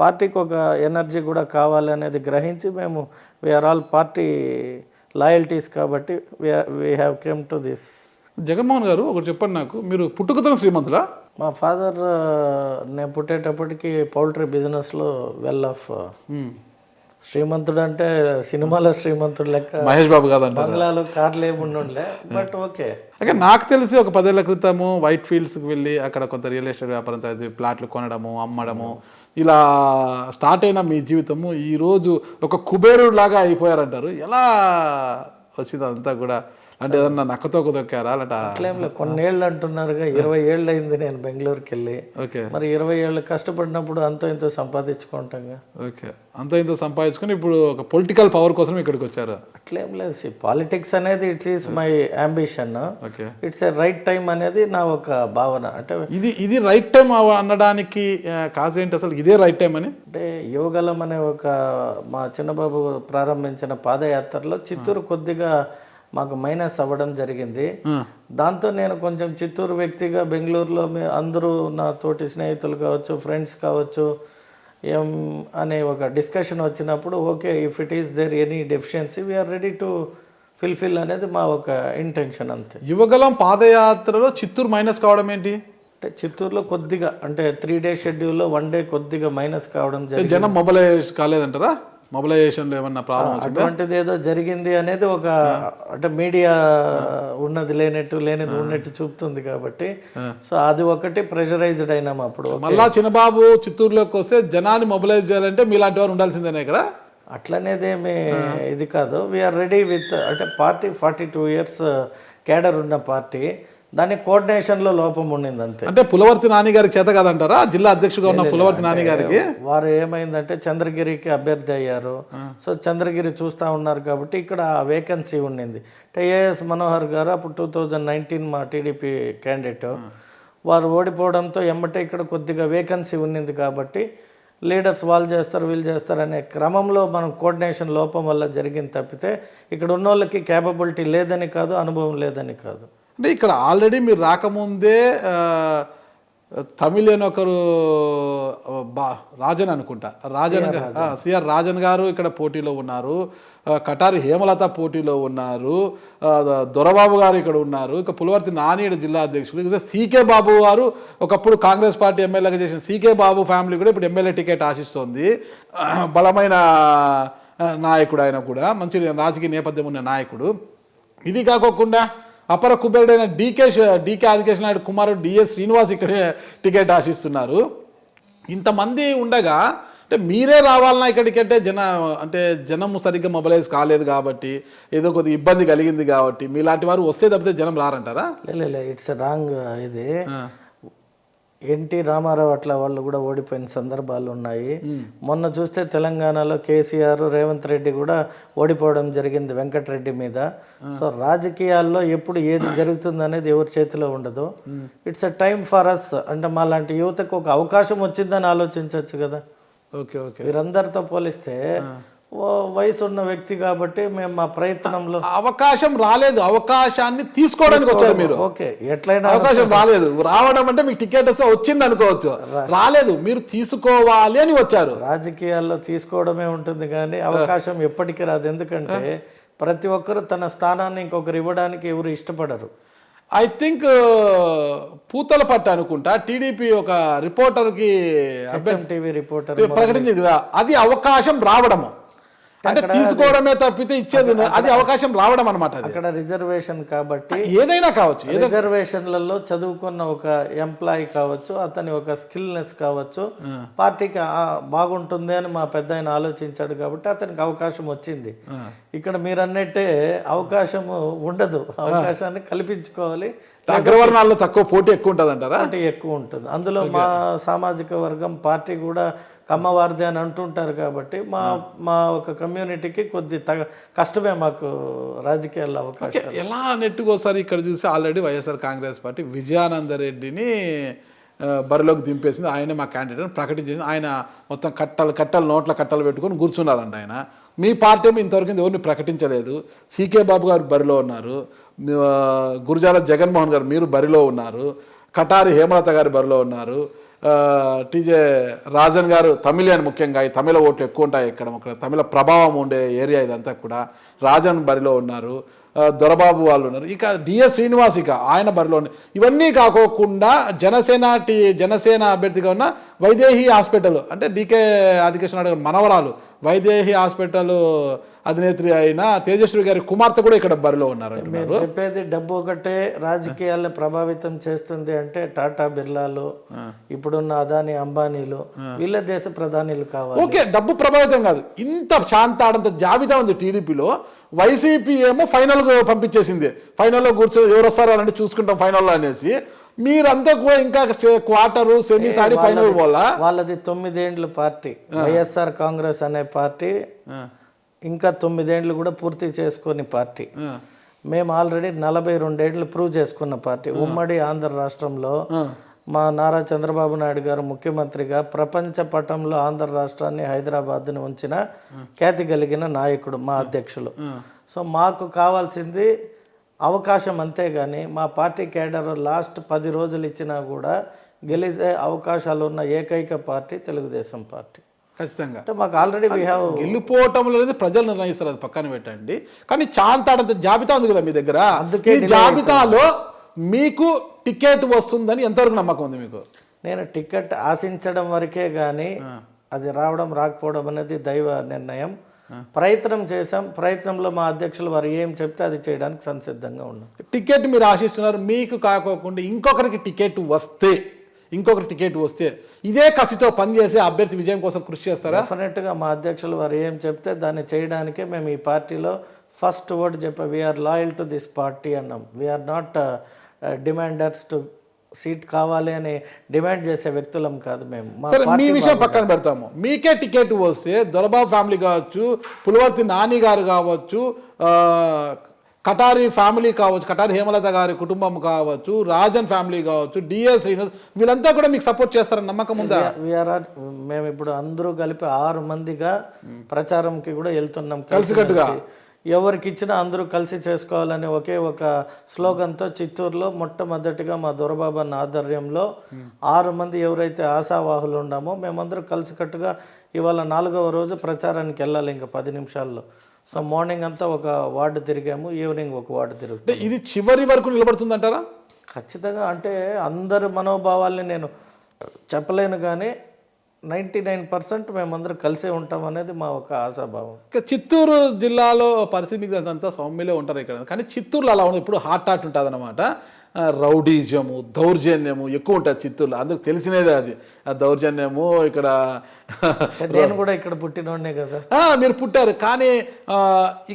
Speaker 3: పార్టీకి ఒక ఎనర్జీ కూడా కావాలి అనేది గ్రహించి మేము వీఆర్ ఆల్ పార్టీ లాయల్టీస్ కాబట్టి we have came to this.
Speaker 2: Jaganmohan గారు ఒకటి చెప్పండి నాకు, మీరు పుట్టుకతోనే శ్రీమంతులా?
Speaker 3: మా ఫాదర్ నేను పుట్టేటప్పటికి పౌల్ట్రీ బిజినెస్లో వెల్ ఆఫ్. శ్రీమంతుడు అంటే సినిమాలో శ్రీమంతుడు లెక్క
Speaker 2: మహేష్ బాబు కాదంట,
Speaker 3: బంగ్లాలో కార్లు ఏముండే. బట్ ఓకే,
Speaker 2: అయితే నాకు తెలిసి ఒక 10 ఏళ్ల క్రితము వైట్ ఫీల్డ్స్కి వెళ్ళి అక్కడ కొంత రియల్ ఎస్టేట్ వ్యాపారం చేసి ప్లాట్లు కొనడము, అమ్మడము, ఇలా స్టార్ట్ అయిన మీ జీవితము ఈరోజు ఒక కుబేరుడు లాగా అయిపోయారంటారు. ఎలా వచ్చింది అదంతా కూడా? అంటే ఏదన్నా నక్కతో కుదొక్కారా?
Speaker 3: అట్లేంలే, కొన్నేళ్ళు అంటున్నారుగా. 20 ఏళ్ళు అయింది నేను బెంగళూరుకి వెళ్ళి.
Speaker 2: ఓకే,
Speaker 3: మరి 20 ఏళ్ళు కష్టపడినప్పుడు అంతో ఇంతో సంపాదించుకుంటాంగా.
Speaker 2: ఓకే, అంత ఇంత సంపాదించుకొని ఇప్పుడు ఒక పొలిటికల్ పవర్ కోసం ఇక్కడికి వచ్చారు.
Speaker 3: అట్లేం లేదు, పాలిటిక్స్ అనేది it's is my ambition.
Speaker 2: Okay,
Speaker 3: it's a right time అనేది నా ఒక భావన. అంటే
Speaker 2: ఇది రైట్ టైం అనడానికి కాజ్ ఏంటి అసలు? ఇదే రైట్ టైం అని
Speaker 3: అంటే యువగలం అనే ఒక మా చిన్నబాబు ప్రారంభించిన పాదయాత్రలో చిత్తూరు కొద్దిగా మాకు మైనస్ అవ్వడం జరిగింది. దాంతో నేను కొంచెం చిత్తూరు వ్యక్తిగా బెంగళూరులో అందరూ నా తోటి స్నేహితులు కావచ్చు, ఫ్రెండ్స్ కావచ్చు, ఏం అనే ఒక డిస్కషన్ వచ్చినప్పుడు okay, if it is there any deficiency we're ready to fulfil అనేది మా ఒక ఇంటెన్షన్ అంతే.
Speaker 2: యువగలం పాదయాత్రలో చిత్తూరు మైనస్ కావడం ఏంటి?
Speaker 3: అంటే చిత్తూరులో కొద్దిగా అంటే 3 డే షెడ్యూల్లో 1 డే కొద్దిగా మైనస్ కావడం జరిగింది.
Speaker 2: జనం మొబైలైజ్ కాలేదంటారా? మొబిలైజేషన్లో ఏమన్నా ప్రాబ్లం
Speaker 3: అటువంటిది ఏదో జరిగింది అనేది ఒక అంటే మీడియా ఉన్నది లేనట్టు లేనిది ఉన్నట్టు చూపుతుంది కాబట్టి సో అది ఒకటి ప్రెషరైజ్డ్ అయినాము. అప్పుడు
Speaker 2: మళ్ళా చిన్నబాబు చిత్తూరులోకి వస్తే జనాన్ని మొబిలైజ్ చేయాలంటే మీలాంటి వారు ఉండాల్సిందేనా ఇక్కడ?
Speaker 3: అట్లనేదేమి ఇది కాదు. వీఆర్ రెడీ విత్ అంటే పార్టీ 42 ఇయర్స్ కేడర్ ఉన్న పార్టీ, దాని కోఆర్డినేషన్లో లోపం ఉండింది అంతే.
Speaker 2: అంటే పులవర్తి నాని గారికి చేత కాదంటారా? జిల్లా అధ్యక్షుడిగా ఉన్న పులవర్తి నాని గారికి
Speaker 3: వారు ఏమైందంటే చంద్రగిరికి అభ్యర్థి అయ్యారు. సో చంద్రగిరి చూస్తూ ఉన్నారు కాబట్టి ఇక్కడ వేకెన్సీ ఉండింది. అంటే ఏఎస్ మనోహర్ గారు అప్పుడు 2019 మా టీడీపీ క్యాండిడేట్, వారు ఓడిపోవడంతో ఎమ్మటే ఇక్కడ కొద్దిగా వేకెన్సీ ఉన్నింది కాబట్టి లీడర్స్ వాళ్ళు చేస్తారు వీళ్ళు చేస్తారు అనే క్రమంలో మనం కోఆర్డినేషన్ లోపం వల్ల జరిగింది తప్పితే ఇక్కడ ఉన్న వాళ్ళకి క్యాపబిలిటీ లేదని కాదు, అనుభవం లేదని కాదు.
Speaker 2: అంటే ఇక్కడ ఆల్రెడీ మీరు రాకముందే తమిళన్ ఒకరు రాజన్ అనుకుంటా, సిఆర్ రాజన్ గారు ఇక్కడ పోటీలో ఉన్నారు, కటారి హేమలత పోటీలో ఉన్నారు, దొరబాబు గారు ఇక్కడ ఉన్నారు, ఇక పులవర్తి నాని జిల్లా అధ్యక్షుడు, సీకే బాబు గారు ఒకప్పుడు కాంగ్రెస్ పార్టీ ఎమ్మెల్యేగా చేసిన సీకే బాబు ఫ్యామిలీ కూడా ఇప్పుడు ఎమ్మెల్యే టికెట్ ఆశిస్తోంది. బలమైన నాయకుడు, ఆయన కూడా మంచి రాజకీయ నేపథ్యం ఉన్న నాయకుడు. ఇది కాకోకుండా అపర కుబేరుడైన డీకే ఆదికేశ్ నాయుడు కుమారుడు డిఎస్ శ్రీనివాస్ ఇక్కడే టికెట్ ఆశిస్తున్నారు. ఇంతమంది ఉండగా అంటే మీరే రావాలన్నా ఇక్కడికి అంటే జనం సరిగ్గా మొబైలైజ్ కాలేదు కాబట్టి ఏదో కొద్దిగా ఇబ్బంది కలిగింది కాబట్టి మీలాంటి వారు వస్తే తప్పితే జనం రారంటారా?
Speaker 3: లే, ఇట్స్ రాంగ్. ఇది ఎన్టీ రామారావు అట్లా వాళ్ళు కూడా ఓడిపోయిన సందర్భాలు ఉన్నాయి. మొన్న చూస్తే తెలంగాణలో కేసీఆర్, రేవంత్ రెడ్డి కూడా ఓడిపోవడం జరిగింది వెంకటరెడ్డి మీద. సో రాజకీయాల్లో ఎప్పుడు ఏది జరుగుతుంది అనేది ఎవరి చేతిలో ఉండదు. It's a time for us. అంటే మా లాంటి యువతకు ఒక అవకాశం వచ్చిందని ఆలోచించవచ్చు కదా.
Speaker 2: ఓకే ఓకే,
Speaker 3: వీరందరితో పోలిస్తే వయసు ఉన్న వ్యక్తి కాబట్టి మేము మా ప్రయత్నంలో
Speaker 2: అవకాశం రాలేదు, అవకాశాన్ని తీసుకోవడానికి వచ్చారు మీరు.
Speaker 3: ఓకే, ఎట్లయినా
Speaker 2: అవకాశం రాలేదు, రావడం అంటే మీకు టికెట్ వస్తే వచ్చింది అనుకోవచ్చు, రాలేదు మీరు తీసుకోవాలి అని వచ్చారు.
Speaker 3: రాజకీయాల్లో తీసుకోవడమే ఉంటుంది కానీ అవకాశం ఎప్పటికీ రాదు. ఎందుకంటే ప్రతి ఒక్కరు తన స్థానాన్ని ఇంకొకరు ఇవ్వడానికి ఎవరు ఇష్టపడరు.
Speaker 2: ఐ థింక్ పూతలపట్టు అనుకుంటా టీడీపీ ఒక రిపోర్టర్కి
Speaker 3: హెచ్ఎంటీవీ రిపోర్టర్
Speaker 2: ప్రకటించింది కదా, అది అవకాశం రావడము అంటే తీసుకోవడమే తప్పితే ఇచ్చేది అది అవకాశం రావడం అనమాట.
Speaker 3: అక్కడ రిజర్వేషన్ కాబట్టి
Speaker 2: ఏదైనా కావచ్చు,
Speaker 3: రిజర్వేషన్లలో చదువుకున్న ఒక ఎంప్లాయీ కావచ్చు, అతని ఒక స్కిల్నెస్ కావచ్చు, పార్టీకి బాగుంటుంది అని మా పెద్ద ఆయన ఆలోచించాడు కాబట్టి అతనికి అవకాశం వచ్చింది. ఇక్కడ మీరు అన్నట్టే అవకాశం ఉండదు, అవకాశాన్ని కల్పించుకోవాలి.
Speaker 2: అగ్రవర్ణాల్లో తక్కువ పోటీ ఎక్కువ ఉంటుంది అంటారా?
Speaker 3: పోటీ ఎక్కువ ఉంటుంది. అందులో మా సామాజిక వర్గం పార్టీ కూడా కమ్మవారిది అని అంటుంటారు కాబట్టి మా ఒక కమ్యూనిటీకి కొద్ది కష్టమే మాకు రాజకీయాల్లో అవకాశం.
Speaker 2: ఎలా నెట్టుకోసారి ఇక్కడ చూసి ఆల్రెడీ వైఎస్ఆర్ కాంగ్రెస్ పార్టీ విజయానందరెడ్డిని బరిలోకి దింపేసింది. ఆయన మా క్యాండిడేట్ ప్రకటించేసింది. ఆయన మొత్తం కట్టలు నోట్ల కట్టలు పెట్టుకొని కూర్చున్నారంట ఆయన. మీ పార్టీ ఏమో ఇంతవరకు ఎవరిని ప్రకటించలేదు. సీకే బాబు గారు బరిలో ఉన్నారు, గురజాల జగన్మోహన్ గారు మీరు బరిలో ఉన్నారు, కటారి హేమలత గారు బరిలో ఉన్నారు, టీజే రాజన్ గారు తమిళియన్, ముఖ్యంగా ఈ తమిళ ఓట్లు ఎక్కువ ఉంటాయి ఇక్కడ తమిళ ప్రభావం ఉండే ఏరియా ఇదంతా కూడా, రాజన్ బరిలో ఉన్నారు, దొరబాబు వాళ్ళు ఉన్నారు, ఇక డిఎస్ శ్రీనివాస్ ఇక ఆయన బరిలో ఉన్నారు. ఇవన్నీ కాకోకుండా జనసేన అభ్యర్థిగా ఉన్న వైదేహి హాస్పిటల్ అంటే డీకే ఆదికేశ్వర నాయుడు గారు మనవరాలు వైదేహి హాస్పిటల్ అధినేత్రి అయిన తేజస్వి గారి కుమార్తె కూడా ఇక్కడ బరిలో ఉన్నారు.
Speaker 3: మీరు చెప్పేది డబ్బు ఒకటే రాజకీయాలను ప్రభావితం చేస్తుంది అంటే టాటా బిర్లాలు, ఇప్పుడున్న అదాని అంబానీలు, వీళ్ళ దేశ ప్రధానిలు కావాలి.
Speaker 2: ఓకే, డబ్బు ప్రభావితం కాదు, ఇంత శాంతాడంత జాబితా ఉంది టీడీపీలో. వైసీపీ ఏమో ఫైనల్గా పంపించేసింది, ఫైనల్లో కూర్చొని ఎవరు వస్తారో అని చూసుకుంటాం ఫైనల్లో అనేసి. మీరంతా కూడా ఇంకా క్వార్టర్ సెమీస్ ఆడి ఫైనల్
Speaker 3: వాళ్ళది 9 ఏండ్ల పార్టీ వైఎస్ఆర్ కాంగ్రెస్ అనే పార్టీ, ఇంకా 9 ఏండ్లు కూడా పూర్తి చేసుకుని పార్టీ. మేము ఆల్రెడీ 42 ఏండ్లు ప్రూవ్ చేసుకున్న పార్టీ. ఉమ్మడి ఆంధ్ర రాష్ట్రంలో మా నారా చంద్రబాబు నాయుడు గారు ముఖ్యమంత్రిగా ప్రపంచ పటంలో ఆంధ్ర రాష్ట్రాన్ని, హైదరాబాద్ని ఉంచిన ఖ్యాతి కలిగిన నాయకుడు మా అధ్యక్షులు. సో మాకు కావాల్సింది అవకాశం, అంతేగాని మా పార్టీ కేడర్ లాస్ట్ 10 రోజులు ఇచ్చినా కూడా గెలిచే అవకాశాలు ఉన్న ఏకైక పార్టీ తెలుగుదేశం పార్టీ.
Speaker 2: ఖచ్చితంగా
Speaker 3: అంటే మాకు ఆల్రెడీ
Speaker 2: గెలుపోవటం అనేది ప్రజలు నిర్ణయిస్తారు, అది పక్కన పెట్టండి. కానీ చాంతాడంత జాబితా ఉంది కదా మీ దగ్గర,
Speaker 3: అందుకే
Speaker 2: జాబితాలో మీకు టికెట్ వస్తుందని ఎంతవరకు నమ్మకం ఉంది మీకు?
Speaker 3: నేను టికెట్ ఆశించడం వరకే కానీ అది రావడం రాకపోవడం అనేది దైవ నిర్ణయం. ప్రయత్నం చేశాం, ప్రయత్నంలో మా అధ్యక్షులు వారు ఏం చెప్తే అది చేయడానికి సంసిద్ధంగా ఉన్నాం.
Speaker 2: టికెట్ మీరు ఆశిస్తున్నారు, మీకు కాకోకుండా ఇంకొకరికి టికెట్ వస్తే ఇదే కసితో పనిచేసి అభ్యర్థి విజయం కోసం కృషి చేస్తారా?
Speaker 3: డెఫినెట్గా మా అధ్యక్షులు వారు ఏం చెప్తే దాన్ని చేయడానికే మేము ఈ పార్టీలో ఫస్ట్ వర్డ్ చెప్పాం, we're loyal to this party అన్నాం. We're not demanders to seat కావాలి అని డిమాండ్ చేసే వ్యక్తులం కాదు మేము.
Speaker 2: మీ విషయం పక్కన పెడతాము. మీకే టికెట్ వస్తే దొరబాబు ఫ్యామిలీ కావచ్చు, పులివర్తి నాని గారు కావచ్చు, కటారి ఫ్యామిలీ కావచ్చు, కటారి హేమలత గారి కుటుంబం కావచ్చు, రాజన్ ఫ్యామిలీ కావచ్చు, డిఎస్ శ్రీనివాస్, వీళ్ళంతా కూడా మీకు సపోర్ట్ చేస్తారని నమ్మకం ఉందా?
Speaker 3: మేము ఇప్పుడు అందరూ కలిపి 6 మందిగా ప్రచారంకి కూడా వెళ్తున్నాం
Speaker 2: కలిసికట్టుగా.
Speaker 3: ఎవరికి ఇచ్చినా అందరూ కలిసి చేసుకోవాలని ఒకే ఒక స్లోగన్తో చిత్తూరులో మొట్టమొదటిగా మా దొరబాబు అన్న ఆధ్వర్యంలో 6 మంది ఎవరైతే ఆశావాహులు ఉన్నామో మేమందరూ కలిసికట్టుగా ఇవాళ 4వ రోజు ప్రచారానికి వెళ్ళాలి ఇంకా 10 నిమిషాల్లో. సో మార్నింగ్ అంతా ఒక వార్డు తిరిగాము, ఈవినింగ్ ఒక వార్డు తిరుగుతాం.
Speaker 2: ఇది చివరి వరకు నిలబడుతుందంటారా?
Speaker 3: ఖచ్చితంగా. అంటే అందరి మనోభావాల్ని నేను చెప్పలేను కానీ 99% మేమందరం కలిసే ఉంటాం అనేది మా ఒక ఆశాభావం.
Speaker 2: చిత్తూరు జిల్లాలో పరిస్థితి మీకు అంతా సౌమ్యలో ఉంటారు ఇక్కడ, కానీ చిత్తూరులో అలా ఉంది, ఇప్పుడు హాట్ ఉంటుంది అనమాట. రౌడీజము, దౌర్జన్యము ఎక్కువ ఉంటుంది చిత్తూరులో, అందరికి తెలిసినదే అది. ఆ దౌర్జన్యము ఇక్కడ
Speaker 3: నేను కూడా ఇక్కడ పుట్టినోడ్నే కదా.
Speaker 2: మీరు పుట్టారు, కానీ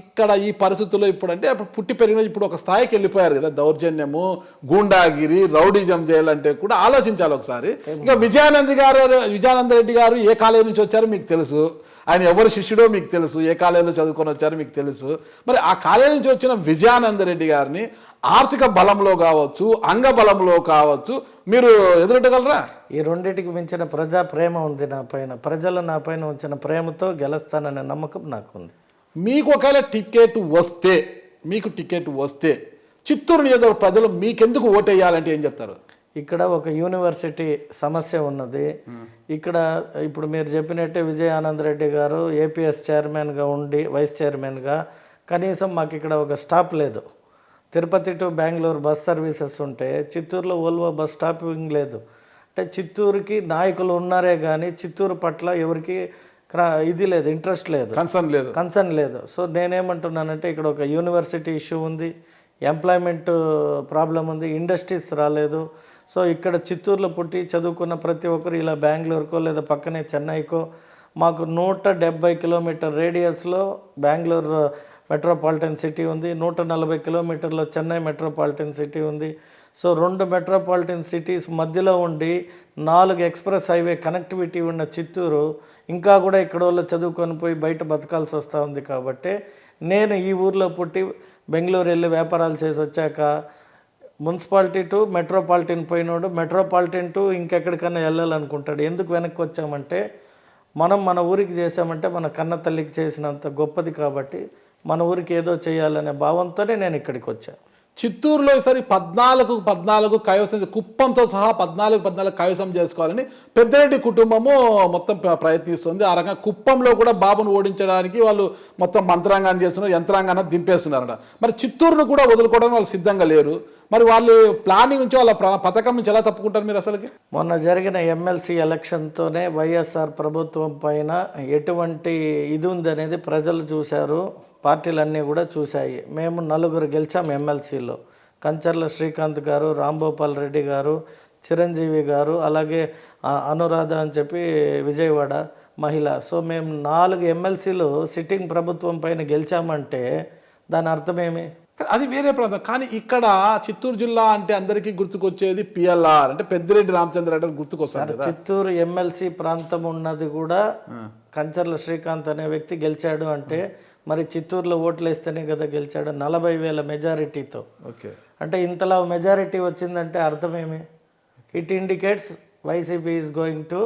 Speaker 2: ఇక్కడ ఈ పరిస్థితుల్లో ఇప్పుడు అంటే అప్పుడు పుట్టి పెరిగిన ఇప్పుడు ఒక స్థాయికి వెళ్ళిపోయారు కదా. దౌర్జన్యము, గూండాగిరి, రౌడీజం చేయాలంటే కూడా ఆలోచించాలి ఒకసారి. ఇక విజయానంద రెడ్డి గారు ఏ కాలేజీ నుంచి వచ్చారో మీకు తెలుసు, ఆయన ఎవరు శిష్యుడో మీకు తెలుసు, ఏ కాలేజీలో చదువుకొని వచ్చారో మీకు తెలుసు. మరి ఆ కాలేజీ నుంచి వచ్చిన విజయానంద రెడ్డి గారిని ఆర్థిక బలంలో కావచ్చు, అంగ బలంలో కావచ్చు మీరు ఎదురొట్టగలరా?
Speaker 3: ఈ రెండింటికి మించిన ప్రజా ప్రేమ ఉంది నా పైన. ప్రజలు నా పైన ఉంచిన ప్రేమతో గెలుస్తాననే నమ్మకం నాకుంది.
Speaker 2: మీకు ఒకవేళ టికెట్ వస్తే చిత్తూరు నియోజకవర్గ ప్రజలు మీకెందుకు ఓటేయాలంటే ఏం చెప్తారు?
Speaker 3: ఇక్కడ ఒక యూనివర్సిటీ సమస్య ఉన్నది. ఇక్కడ ఇప్పుడు మీరు చెప్పినట్టే విజయానంద రెడ్డి గారు ఏపీఎస్ చైర్మన్గా ఉండి వైస్ చైర్మన్గా కనీసం మాకు ఇక్కడ ఒక స్టాప్ లేదు. Tirupati to Bengaluru bus services ఉంటే చిత్తూరులో ఓల్వో బస్ స్టాపింగ్ లేదు. అంటే చిత్తూరుకి నాయకులు ఉన్నారే కానీ చిత్తూరు పట్ల ఎవరికి ఇది లేదు, ఇంట్రెస్ట్ లేదు, కన్సర్న్ లేదు. సో నేనేమంటున్నానంటే ఇక్కడ ఒక యూనివర్సిటీ ఇష్యూ ఉంది, ఎంప్లాయ్మెంట్ ప్రాబ్లం ఉంది, ఇండస్ట్రీస్ రాలేదు. సో ఇక్కడ చిత్తూరులో పుట్టి చదువుకున్న ప్రతి ఒక్కరు ఇలా బెంగళూరుకో లేదా పక్కనే చెన్నైకో, మాకు 170 కిలోమీటర్ రేడియస్లో బెంగళూరు మెట్రోపాలిటన్ సిటీ ఉంది, 140 కిలోమీటర్లో చెన్నై మెట్రోపాలిటన్ సిటీ ఉంది. సో 2 మెట్రోపాలిటన్ సిటీస్ మధ్యలో ఉండి 4 ఎక్స్ప్రెస్ హైవే కనెక్టివిటీ ఉన్న చిత్తూరు ఇంకా కూడా ఇక్కడ వాళ్ళు చదువుకొని పోయి బయట బతకాల్సి వస్తూ ఉంది. కాబట్టి నేను ఈ ఊర్లో పుట్టి బెంగళూరు వెళ్ళి వ్యాపారాలు చేసి వచ్చాక మున్సిపాలిటీ టు మెట్రోపాలిటన్ పోయినోడు మెట్రోపాలిటన్ టు ఇంకెక్కడికైనా వెళ్ళాలనుకుంటాడు. ఎందుకు వెనక్కి వచ్చామంటే మనం మన ఊరికి చేసామంటే మన కన్న తల్లికి చేసినంత గొప్పది. కాబట్టి మన ఊరికి ఏదో చేయాలనే భావంతోనే నేను ఇక్కడికి వచ్చాను.
Speaker 2: చిత్తూరులో ఈసారి 14 కైవసం, కుప్పంతో సహా 14 కైవసం చేసుకోవాలని పెద్దిరెడ్డి కుటుంబము మొత్తం ప్రయత్నిస్తుంది. ఆ రకంగా కుప్పంలో కూడా బాబును ఓడించడానికి వాళ్ళు మొత్తం మంత్రాంగాన్ని చేస్తున్నారు, యంత్రాంగాన్ని దింపేస్తున్నారట. మరి చిత్తూరును కూడా వదులుకోవడానికి వాళ్ళు సిద్ధంగా లేరు. మరి వాళ్ళు ప్లానింగ్ నుంచి వాళ్ళ పథకం నుంచి ఎలా తప్పుకుంటారు మీరు అసలుకి?
Speaker 3: మొన్న జరిగిన ఎమ్మెల్సీ ఎలక్షన్తోనే వైఎస్ఆర్ ప్రభుత్వం పైన ఎటువంటి ఇది ఉందనేది ప్రజలు చూశారు, పార్టీలన్నీ కూడా చూశాయి. మేము 4 గెలిచాం ఎమ్మెల్సీలో. కంచర్ల శ్రీకాంత్ గారు, రాంభూపాల్ రెడ్డి గారు, చిరంజీవి గారు, అలాగే అనురాధ అని చెప్పి విజయవాడ మహిళ. సో మేము 4 ఎమ్మెల్సీలు సిట్టింగ్ ప్రభుత్వం పైన గెలిచామంటే దాని అర్థమేమి?
Speaker 2: అది వేరే ప్రాంతం. కానీ ఇక్కడ చిత్తూరు జిల్లా అంటే అందరికీ గుర్తుకొచ్చేది పిఎల్ఆర్ అంటే పెద్దిరెడ్డి రామచంద్ర గుర్తుకొస్తారు.
Speaker 3: చిత్తూరు ఎమ్మెల్సీ ప్రాంతం ఉన్నది కూడా కంచర్ల శ్రీకాంత్ అనే వ్యక్తి గెలిచాడు అంటే మరి చిత్తూరులో ఓట్లు వేస్తేనే కదా గెలిచాడు 40,000 మెజారిటీతో. అంటే ఇంతలా మెజారిటీ వచ్చిందంటే అర్థమేమి? It indicates YCP is going to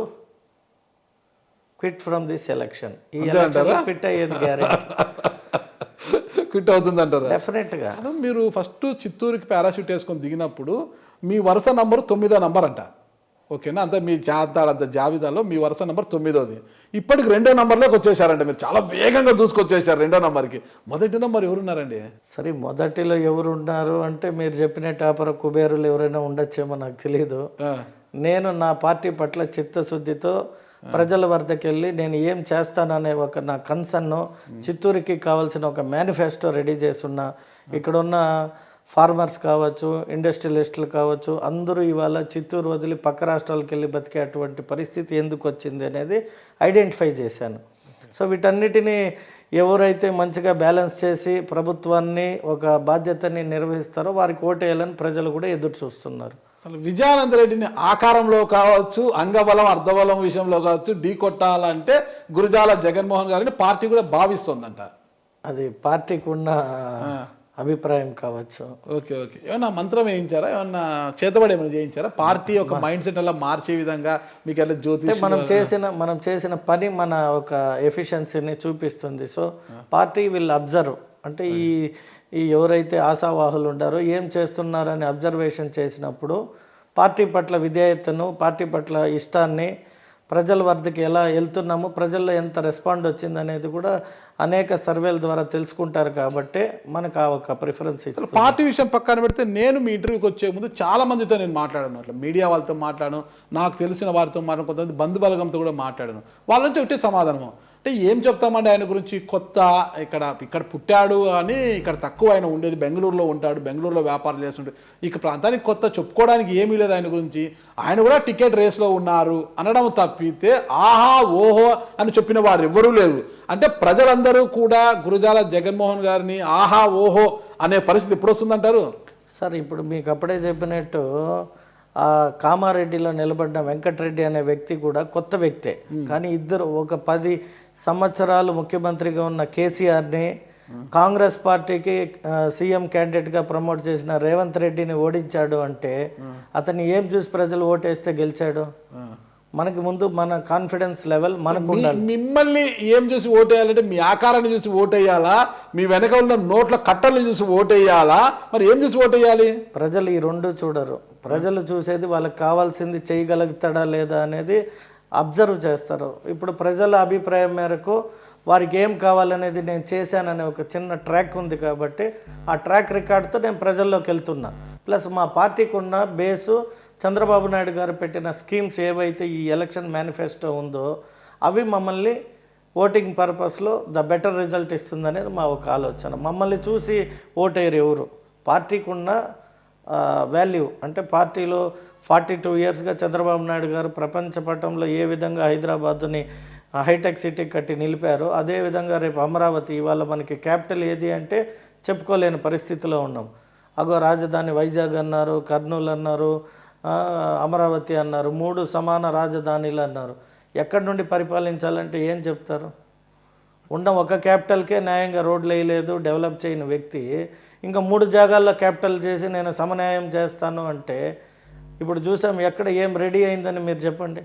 Speaker 3: quit from this election. ఈ ఎలక్షన్ క్విట్ అయ్యేది గ్యారెంటీ,
Speaker 2: క్విట్ అవుతుంది అంటారు
Speaker 3: డెఫినెట్గా.
Speaker 2: మీరు ఫస్ట్ చిత్తూరుకి పారాషూట్ వేసుకొని దిగినప్పుడు మీ వరుస నంబరు 9వ నంబర్ అంట. ఓకేనా? అంతా మీ జాబితాలో మీ వరుస నంబర్ 9వది. ఇప్పటికి 2వ నంబర్లోకి వచ్చేసారంట. మీరు చాలా వేగంగా దూసుకొచ్చేసారు 2వ నంబర్కి. మొదటి నంబర్ ఎవరున్నారండి?
Speaker 3: సరే, మొదటిలో ఎవరు ఉన్నారు అంటే మీరు చెప్పిన టాపర్ కుబేరులు ఎవరైనా ఉండొచ్చేమో నాకు తెలియదు. నేను నా పార్టీ పట్ల చిత్తశుద్ధితో ప్రజల వద్దకు వెళ్ళి నేను ఏం చేస్తాననే ఒక నా కన్సర్న్, చిత్తూరుకి కావాల్సిన ఒక మేనిఫెస్టో రెడీ చేస్తున్నా. ఇక్కడున్న ఫార్మర్స్ కావచ్చు, ఇండస్ట్రియలిస్టులు కావచ్చు, అందరూ ఇవాళ చిత్తూరు వదిలి పక్క రాష్ట్రాలకు వెళ్ళి బతికేటువంటి పరిస్థితి ఎందుకు వచ్చింది అనేది ఐడెంటిఫై చేశాను. సో వీటన్నిటినీ ఎవరైతే మంచిగా బ్యాలెన్స్ చేసి ప్రభుత్వాన్ని ఒక బాధ్యతని నిర్వహిస్తారో వారికి ఓటేయాలని ప్రజలు కూడా ఎదురు చూస్తున్నారు.
Speaker 2: అసలు విజయానంద రెడ్డిని ఆకారంలో కావచ్చు, అంగబలం అర్ధబలం విషయంలో కావచ్చు ఢీ కొట్టాలంటే గురజాల జగన్మోహన్ గారిని పార్టీ కూడా భావిస్తుందంట.
Speaker 3: అది పార్టీకి ఉన్న అభిప్రాయం కావచ్చు.
Speaker 2: ఓకే. ఏమన్నా మంత్రం వేయించారా? ఏమన్నా చేతబడి ఏమైనా చేయించారా? పార్టీ ఒక మైండ్ సెట్ అలా మార్చే విధంగా మీకు ఎలా జ్యోతి
Speaker 3: మనం చేసిన పని మన ఒక ఎఫిషియన్సీని చూపిస్తుంది. So party will observe. అంటే ఈ ఎవరైతే ఆశావాహులు ఉండారో ఏం చేస్తున్నారని అబ్జర్వేషన్ చేసినప్పుడు పార్టీ పట్ల విధేయతను, పార్టీ పట్ల ఇష్టాన్ని, ప్రజల వద్దకి ఎలా వెళ్తున్నాము, ప్రజల్లో ఎంత రెస్పాండ్ వచ్చింది అనేది కూడా అనేక సర్వేల ద్వారా తెలుసుకుంటారు. కాబట్టి మనకు ఆ ఒక ప్రిఫరెన్స్ ఇస్తుంది.
Speaker 2: పార్టీ విషయం పక్కన పెడితే నేను మీ ఇంటర్వ్యూకి వచ్చే ముందు చాలా మందితో నేను మాట్లాడాను, అట్లా మీడియా వాళ్ళతో మాట్లాడాను, నాకు తెలిసిన వారితో మాట్లాడాను, కొంతమంది బంధుబలగంతో కూడా మాట్లాడాను. వాళ్ళ నుంచి ఒకటే సమాధానము, అంటే ఏం చెప్తామండి ఆయన గురించి, కొత్త ఇక్కడ పుట్టాడు అని ఇక్కడ తక్కువ ఆయన ఉండేది, బెంగళూరులో ఉంటాడు, బెంగళూరులో వ్యాపారం చేస్తుంటాడు, ఇక ప్రాంతానికి కొత్త చెప్పుకోవడానికి ఏమీ లేదు ఆయన గురించి, ఆయన కూడా టికెట్ రేస్లో ఉన్నారు అనడం తప్పితే ఆహా ఓహో అని చెప్పిన వారు ఎవ్వరూ లేరు. అంటే ప్రజలందరూ కూడా గురజాల జగన్మోహన్ గారిని ఆహా ఓహో అనే పరిస్థితి ఎప్పుడు వస్తుందంటారు?
Speaker 3: సార్, ఇప్పుడు మీకు అప్పుడే చెప్పినట్టు కామారెడ్డిలో నిలబడిన వెంకటరెడ్డి అనే వ్యక్తి కూడా కొత్త వ్యక్తే. కానీ ఇద్దరు ఒక 10 సంవత్సరాలు ముఖ్యమంత్రిగా ఉన్న కేసీఆర్ని కాంగ్రెస్ పార్టీకి సీఎం క్యాండిడేట్గా ప్రమోట్ చేసిన రేవంత్ రెడ్డిని ఓడించాడు అంటే అతన్ని ఏం చూసి ప్రజలు ఓటేస్తే గెలిచాడు? మనకి ముందు మన కాన్ఫిడెన్స్ లెవెల్ మనకు ఉండాలి.
Speaker 2: మిమ్మల్ని ఏం చూసి ఓటేయాలంటే మీ ఆకారాన్ని చూసి ఓటేయాలా, మీ వెనక ఉన్న నోట్ల కట్టలను చూసి ఓటేయాలా, మరి ఏం చూసి ఓటేయాలి?
Speaker 3: ప్రజలు ఈ రెండు చూడరు. ప్రజలు చూసేది వాళ్ళకి కావాల్సింది చేయగలుగుతాడా లేదా అనేది అబ్జర్వ్ చేస్తారు. ఇప్పుడు ప్రజల అభిప్రాయం మేరకు వారికి ఏం కావాలనేది నేను చేశాననే ఒక చిన్న ట్రాక్ ఉంది కాబట్టి ఆ ట్రాక్ రికార్డ్తో నేను ప్రజల్లోకి వెళ్తున్నా. ప్లస్ మా పార్టీకి ఉన్న బేసు చంద్రబాబు నాయుడు గారు పెట్టిన స్కీమ్స్ ఏవైతే ఈ ఎలక్షన్ మేనిఫెస్టో ఉందో అవి మమ్మల్ని ఓటింగ్ పర్పస్లో ద బెటర్ రిజల్ట్ ఇస్తుందనేది మా ఒక ఆలోచన. మమ్మల్ని చూసి ఓటేరు ఎవరు, పార్టీకి ఉన్న వాల్యూ అంటే పార్టీలో 42 ఇయర్స్గా చంద్రబాబు నాయుడు గారు ప్రపంచ పటంలో ఏ విధంగా హైదరాబాదుని హైటెక్ సిటీ కట్టి నిలిపారో అదేవిధంగా రేపు అమరావతి ఇవాళ మనకి క్యాపిటల్ ఏది అంటే చెప్పుకోలేని పరిస్థితిలో ఉన్నాం. అగో రాజధాని వైజాగ్ అన్నారు, కర్నూలు అన్నారు, అమరావతి అన్నారు, 3 సమాన రాజధానిలు అన్నారు. ఎక్కడి నుండి పరిపాలించాలంటే ఏం చెప్తారు? ఉన్న ఒక క్యాపిటల్కే న్యాయంగా రోడ్లు వేయలేదు, డెవలప్ చేయని వ్యక్తి ఇంకా 3 జాగాల్లో క్యాపిటల్ చేసి నేను సమన్యాయం చేస్తాను అంటే ఇప్పుడు చూసాం ఎక్కడ ఏం రెడీ అయిందని మీరు చెప్పండి.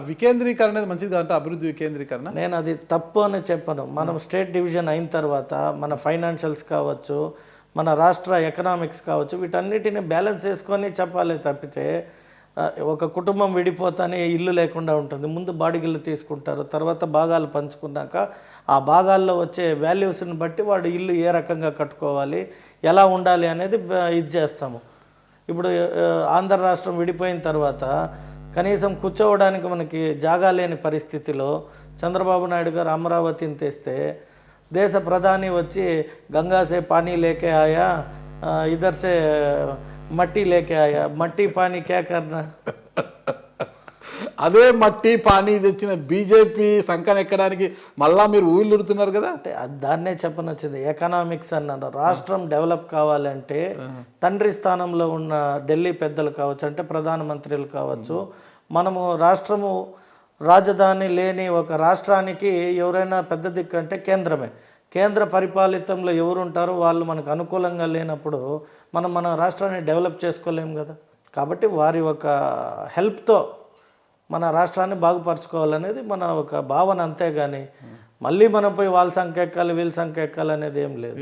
Speaker 2: వికేంద్రీకరణ అనేది మంచిది అంటే అభివృద్ధి వికేంద్రీకరణ
Speaker 3: నేను అది తప్పు అని చెప్పను. మనం స్టేట్ డివిజన్ అయిన తర్వాత మన ఫైనాన్షియల్స్ కావచ్చు, మన రాష్ట్ర ఎకనామిక్స్ కావచ్చు, వీటన్నిటిని బ్యాలెన్స్ చేసుకొని చెప్పాలి తప్పితే ఒక కుటుంబం విడిపోతానే ఇల్లు లేకుండా ఉంటుంది. ముందు బాడిగిల్లు తీసుకుంటారు, తర్వాత భాగాలు పంచుకున్నాక ఆ భాగాల్లో వచ్చే వాల్యూస్ని బట్టి వాడు ఇల్లు ఏ రకంగా కట్టుకోవాలి, ఎలా ఉండాలి అనేది ఇది చేస్తాము. ఇప్పుడు ఆంధ్ర రాష్ట్రం విడిపోయిన తర్వాత కనీసం కూర్చోవడానికి మనకి జాగా లేని పరిస్థితిలో చంద్రబాబు నాయుడు గారు అమరావతిని తెస్తే దేశ ప్రధాని వచ్చి గంగాసే పానీ లేకే ఆయా, ఇధర్ సే మట్టి లేకే ఆయా, మట్టి పానీ క్యా కర్నా.
Speaker 2: అదే మట్టి పానీ తెచ్చిన బీజేపీ సంకన ఎక్కడానికి మళ్ళా మీరు ఊళ్ళుడుతున్నారు కదా.
Speaker 3: అంటే దాన్నే చెప్పనొచ్చింది ఎకనామిక్స్ అన్నారు. రాష్ట్రం డెవలప్ కావాలంటే తండ్రి స్థానంలో ఉన్న ఢిల్లీ పెద్దలు కావచ్చు, అంటే ప్రధానమంత్రులు కావచ్చు, మనము రాష్ట్రము రాజధాని లేని ఒక రాష్ట్రానికి ఎవరైనా పెద్ద దిక్కు అంటే కేంద్రమే. కేంద్ర పరిపాలితంలో ఎవరు ఉంటారో వాళ్ళు మనకు అనుకూలంగా లేనప్పుడు మన రాష్ట్రాన్ని డెవలప్ చేసుకోలేము కదా. కాబట్టి వారి ఒక హెల్ప్తో మన రాష్ట్రాన్ని బాగుపరచుకోవాలనేది మన ఒక భావన, అంతేగాని మళ్ళీ మనం పోయి వాళ్ళ సంఖ్య ఎక్కాలి వీళ్ళ సంఖ్య ఎక్కాలి అనేది ఏం లేదు.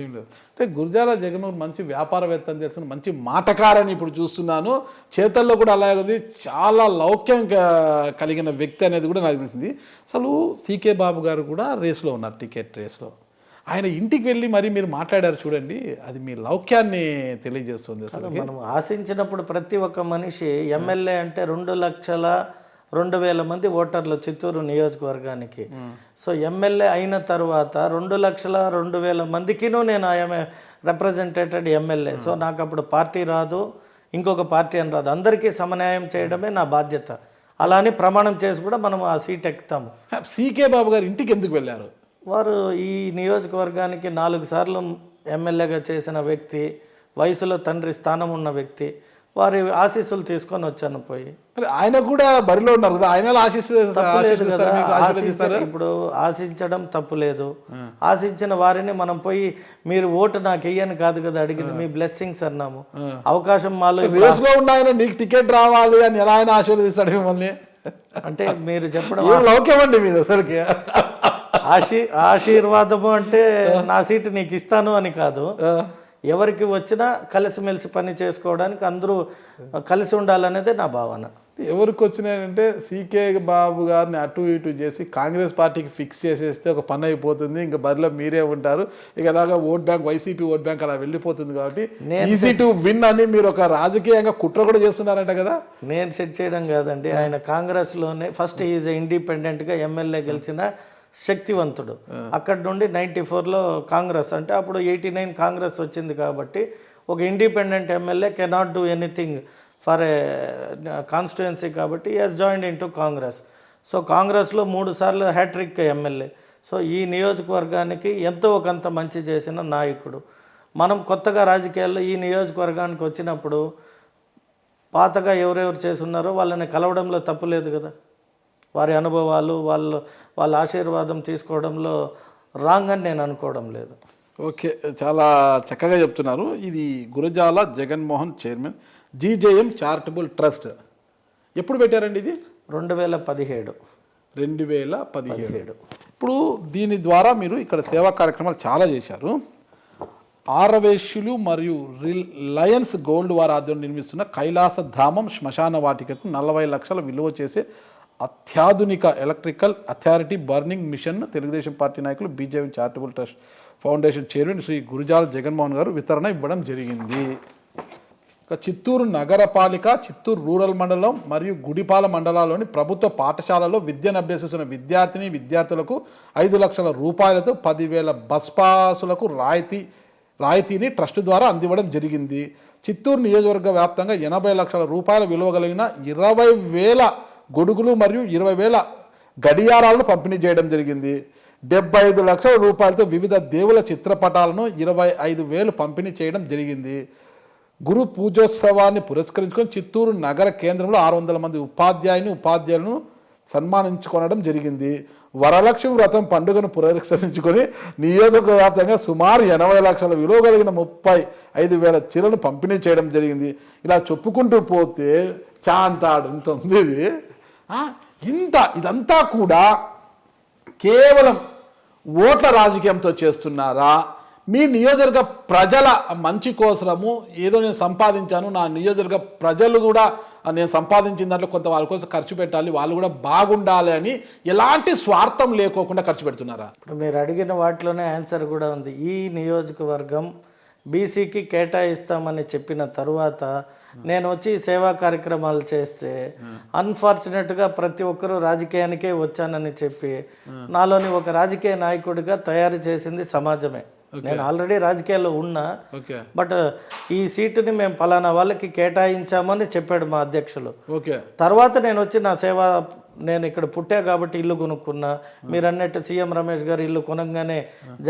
Speaker 2: అంటే గురజాల జగన్మోహన్ మంచి వ్యాపారవేత్త అని తెలుసు, మంచి మాటకారని ఇప్పుడు చూస్తున్నాను, చేతల్లో కూడా అలాగే ఉంది, చాలా లౌక్యం కలిగిన వ్యక్తి అనేది కూడా నాకు తెలిసింది. అసలు సీకే బాబు గారు కూడా రేస్లో ఉన్నారు, టికెట్ రేస్లో. ఆయన ఇంటికి వెళ్ళి మరి మీరు మాట్లాడారు చూడండి, అది మీ లౌక్యాన్ని తెలియజేస్తుంది.
Speaker 3: మనం ఆశించినప్పుడు ప్రతి ఒక్క మనిషి ఎమ్మెల్యే అంటే 2,02,000 మంది ఓటర్లు చిత్తూరు నియోజకవర్గానికి. సో ఎమ్మెల్యే అయిన తర్వాత 2,02,000 మందికినూ నేను ఐఎమ్ రిప్రజెంటేటెడ్ ఎమ్మెల్యే. సో నాకు అప్పుడు పార్టీ రాదు, ఇంకొక పార్టీ అని రాదు, అందరికీ సమన్యాయం చేయడమే నా బాధ్యత. అలా అని ప్రమాణం చేసి కూడా మనం ఆ సీట్ ఎక్కుతాము.
Speaker 2: సీకే బాబు గారు ఇంటికి ఎందుకు వెళ్ళారు?
Speaker 3: వారు ఈ నియోజకవర్గానికి 4 సార్లు ఎమ్మెల్యేగా చేసిన వ్యక్తి, వయసులో తండ్రి స్థానం ఉన్న వ్యక్తి, వారి ఆశీస్సులు తీసుకొని వచ్చాను పోయి.
Speaker 2: ఆయన కూడా బరిలో ఉన్నారు కదా, ఆయన
Speaker 3: తప్పులేదు కదా. ఇప్పుడు ఆశించడం తప్పులేదు. ఆశించిన వారిని మనం పోయి మీరు ఓటు నాకు వెయ్యని కాదు కదా అడిగింది, మీ బ్లెస్సింగ్స్ అన్నాము. అవకాశం మాలో
Speaker 2: ఉన్న నీకు టికెట్ రావాలి అని ఎలా ఆయన ఆశీర్వదిస్తాడు మిమ్మల్ని
Speaker 3: అంటే మీరు చెప్పడం
Speaker 2: లౌక్యమండి మీద అసలుకి.
Speaker 3: ఆశీర్వాదము అంటే నా సీటు నీకు ఇస్తాను అని కాదు, ఎవరికి వచ్చినా కలిసిమెలిసి పని చేసుకోవడానికి అందరూ కలిసి ఉండాలనేదే నా భావన.
Speaker 2: ఎవరికి వచ్చినాయంటే సీకే బాబు గారిని అటు ఇటు చేసి కాంగ్రెస్ పార్టీకి ఫిక్స్ చేసేస్తే ఒక పని అయిపోతుంది, ఇంకా బరిలో మీరే ఉంటారు, ఇక అలాగా vote bank YCP vote bank అలా వెళ్ళిపోతుంది. కాబట్టి ఈజీ టు విన్ అని మీరు ఒక రాజకీయంగా కుట్ర కూడా చేస్తున్నారంట కదా.
Speaker 3: నేను సెట్ చేయడం కాదండి, ఆయన కాంగ్రెస్లోనే ఫస్ట్ ఈజ్ ఇండిపెండెంట్గా ఎమ్మెల్యే గెలిచిన శక్తివంతుడు. అక్కడి నుండి 94లో కాంగ్రెస్ అంటే అప్పుడు 89 కాంగ్రెస్ వచ్చింది కాబట్టి ఒక independent MLA cannot do anything for a constituency కాబట్టి he has joined in to Congress. So కాంగ్రెస్లో 3 సార్లు హ్యాట్రిక్ ఎమ్మెల్యే. సో ఈ నియోజకవర్గానికి ఎంతో ఒకంత మంచి చేసిన నాయకుడు. మనం కొత్తగా రాజకీయాల్లో ఈ నియోజకవర్గానికి వచ్చినప్పుడు పాతగా ఎవరెవరు చేస్తున్నారో వాళ్ళని కలవడంలో తప్పు లేదు కదా. వారి అనుభవాలు వాళ్ళ ఆశీర్వాదం తీసుకోవడంలో రాంగ్ అని నేను అనుకోవడం లేదు.
Speaker 2: ఓకే, చాలా చక్కగా చెప్తున్నారు. ఇది Gurajala Jaganmohan chairman GJM charitable trust ఎప్పుడు పెట్టారండి? ఇది
Speaker 3: 2017.
Speaker 2: ఇప్పుడు దీని ద్వారా మీరు ఇక్కడ సేవా కార్యక్రమాలు చాలా చేశారు. ఆరవేశ్యులు మరియు రిలయన్స్ గోల్డ్ వార్ ఆధ్వర్యంలో నిర్మిస్తున్న కైలాస ధామం శ్మశాన వాటికకు 40 లక్షల విలువ చేసే అత్యాధునిక electrical authority burning machine Telugu Desam party నాయకులు BJP charitable trust foundation chairman Shri Gurujala Jaganmohan గారు వితరణ ఇవ్వడం జరిగింది. ఇక చిత్తూరు నగరపాలిక, చిత్తూరు రూరల్ మండలం మరియు గుడిపాల మండలాల్లోని ప్రభుత్వ పాఠశాలలో విద్యను అభ్యసిస్తున్న విద్యార్థులకు 5 లక్షల రూపాయలతో 10,000 బస్ పాసులకు రాయితీని ట్రస్ట్ ద్వారా అందివ్వడం జరిగింది. చిత్తూరు నియోజకవర్గ వ్యాప్తంగా 80 లక్షల రూపాయల విలువ కలిగిన 20,000 గొడుగులు మరియు 20,000 గడియారాలను పంపిణీ చేయడం జరిగింది. 75 లక్షల రూపాయలతో వివిధ దేవుల చిత్రపటాలను 25,000 పంపిణీ చేయడం జరిగింది. గురు పూజోత్సవాన్ని పురస్కరించుకొని చిత్తూరు నగర కేంద్రంలో 600 మంది ఉపాధ్యాయులను సన్మానించుకోవడం జరిగింది. వరలక్ష్మి వ్రతం పండుగను పురస్కరించుకొని నియోజకవర్గ వ్యాప్తంగా సుమారు 80 లక్షల విలువ కలిగిన 35,000 చీరలను పంపిణీ చేయడం జరిగింది. ఇలా చెప్పుకుంటూ పోతే చాంతాడంత ఉంది. ఇదంతా కూడా కేవలం ఓట్ల రాజకీయంతో చేస్తున్నారా? మీ నియోజకవర్గ ప్రజల మంచి కోసము ఏదో నేను సంపాదించాను, నా నియోజకవర్గ ప్రజలు కూడా నేను సంపాదించిన దాంట్లో కొంత వాళ్ళ కోసం ఖర్చు పెట్టాలి, వాళ్ళు కూడా బాగుండాలి అని ఎలాంటి స్వార్థం లేకోకుండా ఖర్చు పెడుతున్నారా?
Speaker 3: ఇప్పుడు మీరు అడిగిన వాటిలోనే ఆన్సర్ కూడా ఉంది. ఈ నియోజకవర్గం బీసీకి కేటాయిస్తామని చెప్పిన తరువాత నేను వచ్చి సేవా కార్యక్రమాలు చేస్తే అన్ఫార్చునేట్గా ప్రతి ఒక్కరూ రాజకీయానికే వచ్చానని చెప్పి నాలోని ఒక రాజకీయ నాయకుడిగా తయారు చేసింది సమాజమే. నేను ఆల్రెడీ రాజకీయాల్లో ఉన్నా, బట్ ఈ సీటుని మేము పలానా వాళ్ళకి కేటాయించామని చెప్పాడు మా అధ్యక్షులు. తర్వాత నేను వచ్చి నా సేవ, నేను ఇక్కడ పుట్టా కాబట్టి ఇల్లు కొనుక్కున్నా, మీరు అన్నట్టు సీఎం రమేష్ గారు ఇల్లు కొనగానే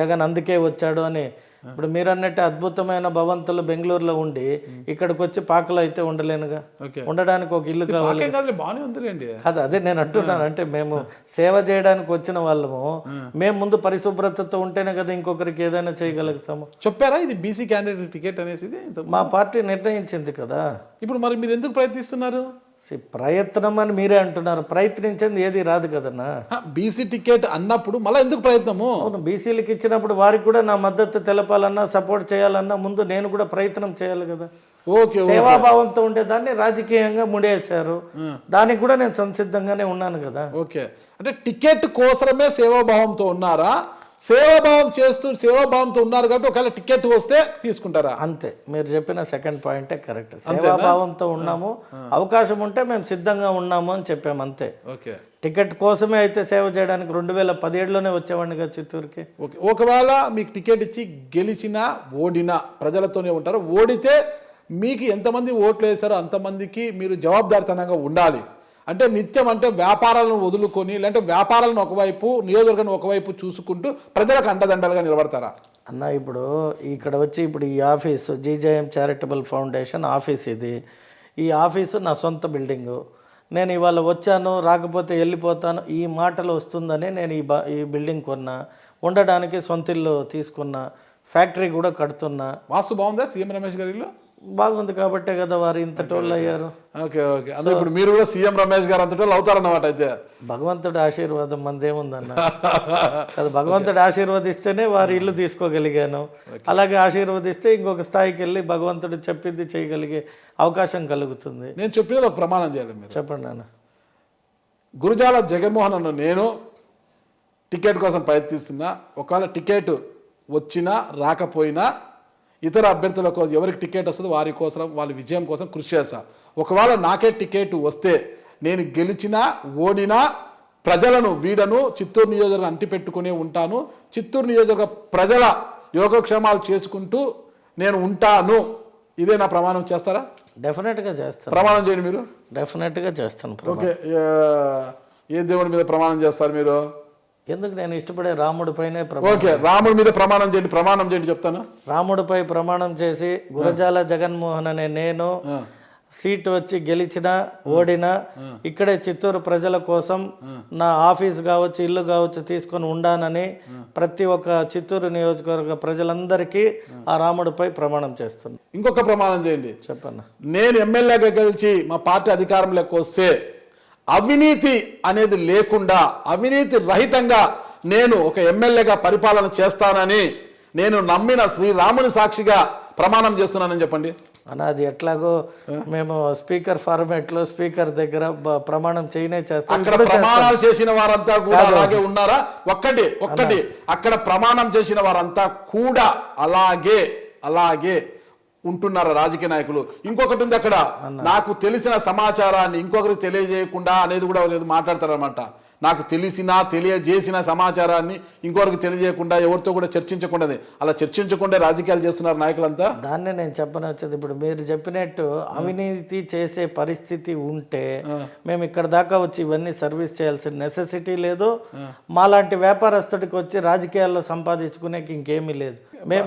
Speaker 3: జగన్ అందుకే వచ్చాడు అని. ఇప్పుడు మీరు అన్నట్టు అద్భుతమైన భవంతులు బెంగళూరులో ఉండి ఇక్కడికి వచ్చి పాకలో అయితే ఉండలేనుగా, ఉండడానికి ఒక ఇల్లు కావాలి కదా. అదే నేను అంటున్నాను, అంటే మేము సేవ చేయడానికి వచ్చిన వాళ్ళము, మేము ముందు పరిశుభ్రతతో ఉంటేనే కదా ఇంకొకరికి ఏదైనా చేయగలుగుతాము.
Speaker 2: చెప్పారా ఇది బీసీ క్యాండిడేట్ టికెట్ అనేసి?
Speaker 3: మా పార్టీ నిర్ణయించింది కదా.
Speaker 2: ఇప్పుడు మరి మీరు ఎందుకు ప్రయత్నిస్తున్నారు?
Speaker 3: ప్రయత్నం అని మీరే అంటున్నారు, ప్రయత్నించింది ఏది రాదు కదన్నా.
Speaker 2: బీసీ టికెట్ అన్నప్పుడు మళ్ళీ ఎందుకు ప్రయత్నము?
Speaker 3: అవును, బీసీలకు ఇచ్చినప్పుడు వారికి కూడా నా మద్దతు తెలపాలన్నా, సపోర్ట్ చేయాలన్నా ముందు నేను కూడా ప్రయత్నం చేయాలి కదా. సేవాభావంతో ఉండేదాన్ని రాజకీయంగా ముడేశారు, దానికి కూడా నేను సంసిద్ధంగానే ఉన్నాను కదా.
Speaker 2: ఓకే, అంటే టికెట్ కోసమే సేవాభావంతో ఉన్నారా? సేవాభావంతో ఉన్నారు కాబట్టి ఒకవేళ టికెట్ వస్తే తీసుకుంటారా?
Speaker 3: అంతే, మీరు చెప్పిన సెకండ్ పాయింటే కరెక్ట్. సేవాభావంతో ఉన్నాము, అవకాశం ఉంటే మేము సిద్ధంగా ఉన్నాము అని చెప్పాము అంతే. టికెట్ కోసమే అయితే సేవ చేయడానికి 2017లోనే వచ్చేవాడిని కదా చిత్తూరుకి.
Speaker 2: ఒకవేళ మీకు టికెట్ ఇచ్చి గెలిచినా ఓడినా ప్రజలతోనే ఉంటారు. ఓడితే మీకు ఎంతమంది ఓట్లు వేశారో అంతమందికి మీరు జవాబుదారితనంగా ఉండాలి. అంటే నిత్యం అంటే వ్యాపారాలను వదులుకొని, లేదంటే వ్యాపారాలను ఒకవైపు, నియోజకవర్గాన్ని ఒకవైపు చూసుకుంటూ ప్రజలకు అండదండలుగా నిలబడతారా?
Speaker 3: అన్న, ఇప్పుడు ఇక్కడ వచ్చి ఇప్పుడు ఈ office GJM charitable foundation office ఇది. ఈ ఆఫీసు నా సొంత బిల్డింగు. నేను ఇవాళ వచ్చాను, రాకపోతే వెళ్ళిపోతాను ఈ మాటలు వస్తుందని నేను ఈ బిల్డింగ్ కొన్నా, ఉండడానికి సొంత ఇల్లు తీసుకున్నా, ఫ్యాక్టరీ కూడా కడుతున్నా.
Speaker 2: వాస్తు బాగుందా సీఎం రమేష్ గారి ఇల్లు?
Speaker 3: బాగుంది కాబట్టే కదా వారు ఇంత టోళ్ళు అయ్యారు.
Speaker 2: ఓకే, అంటే ఇప్పుడు మీరు కూడా సీఎం రమేష్ గారు అంత టోళ్ళు అవుతారన్నమాట. అయితే
Speaker 3: భగవంతుడి ఆశీర్వాదం మందేముందన్న కదా, భగవంతుడు ఆశీర్వదిస్తేనే వారి ఇల్లు తీసుకోగలిగాను. అలాగే ఆశీర్వదిస్తే ఇంకొక స్థాయికి వెళ్ళి భగవంతుడు చెప్పింది చేయగలిగే అవకాశం కలుగుతుంది.
Speaker 2: నేను చెప్పినది ఒక ప్రమాణం చేయాలి. మీరు
Speaker 3: చెప్పండి నాన్న.
Speaker 2: గురుజాల జగన్మోహన్ అన్న నేను టికెట్ కోసం ప్రయత్నిస్తున్నా. ఒకవేళ టికెట్ వచ్చినా రాకపోయినా ఇతర అభ్యర్థుల కోసం ఎవరికి టికెట్ వస్తుందో వారి కోసం, వాళ్ళ విజయం కోసం కృషి చేస్తా. ఒకవేళ నాకే టికెట్ వస్తే నేను గెలిచినా ఓడినా ప్రజలను వీడను, చిత్తూరు నియోజకవర్గం అంటిపెట్టుకునే ఉంటాను. చిత్తూరు నియోజకవర్గ ప్రజల యోగక్షేమాలు చేసుకుంటూ నేను ఉంటాను. ఇదే నా ప్రమాణం. చేస్తారా?
Speaker 3: డెఫినెట్గా చేస్తాను.
Speaker 2: ప్రమాణం చేయండి మీరు.
Speaker 3: డెఫినెట్గా చేస్తాను.
Speaker 2: ఓకే, ఏ దేవుడి మీద ప్రమాణం చేస్తారు మీరు?
Speaker 3: ఎందుకు, నేను ఇష్టపడే రాముడి పైనే.
Speaker 2: ఓకే, రాముడి మీద ప్రమాణం చేయండి. ప్రమాణం చేయండి చెప్తాను.
Speaker 3: రాముడిపై ప్రమాణం చేసి గురజాల జగన్మోహన్ అనే నేను సీటు వచ్చి గెలిచినా ఓడినా ఇక్కడే చిత్తూరు ప్రజల కోసం నా ఆఫీస్ కావచ్చు, ఇల్లు కావచ్చు తీసుకొని ఉండానని ప్రతి ఒక్క చిత్తూరు నియోజకవర్గ ప్రజలందరికీ ఆ రాముడిపై ప్రమాణం చేస్తున్నాను.
Speaker 2: ఇంకొక ప్రమాణం చేయండి.
Speaker 3: చెప్పన్నా.
Speaker 2: నేను ఎమ్మెల్యేగా గెలిచి మా పార్టీ అధికారంలోకి వస్తే అవినీతి అనేది లేకుండా, అవినీతి రహితంగా నేను ఒక ఎమ్మెల్యేగా పరిపాలన చేస్తానని నేను నమ్మిన శ్రీరాముని సాక్షిగా ప్రమాణం చేస్తున్నానని చెప్పండి.
Speaker 3: అన్న అది ఎట్లాగో మేము స్పీకర్ ఫార్మేట్ లో స్పీకర్ దగ్గర ప్రమాణం చేయనే చేస్తాం.
Speaker 2: అక్కడ ప్రమాణాలు చేసిన వారంతా కూడా అలాగే ఉన్నారా? ఒక్కటి అక్కడ ప్రమాణం చేసిన వారంతా కూడా అలాగే ఉంటున్నారు రాజకీయ నాయకులు. ఇంకొకటి ఉంది అక్కడ, నాకు తెలిసిన సమాచారాన్ని ఇంకొకరికి తెలియజేయకుండా అనేది కూడా మాట్లాడతారన్నమాట. నాకు తెలియజేసిన సమాచారాన్ని ఇంకొకరికి తెలియజేయకుండా, ఎవరితో కూడా చర్చించకుండా, అలా చర్చించకుండా రాజకీయాలు చేస్తున్నారు నాయకులంతా.
Speaker 3: దాన్నే నేను చెప్పనొచ్చేది. ఇప్పుడు మీరు చెప్పినట్టు అవినీతి చేసే పరిస్థితి ఉంటే మేము ఇక్కడ దాకా వచ్చి ఇవన్నీ సర్వీస్ చేయాల్సిన నెసెసిటీ లేదు. మాలాంటి వ్యాపారస్తుడికి వచ్చి రాజకీయాల్లో సంపాదించుకునే ఇంకేమీ లేదు.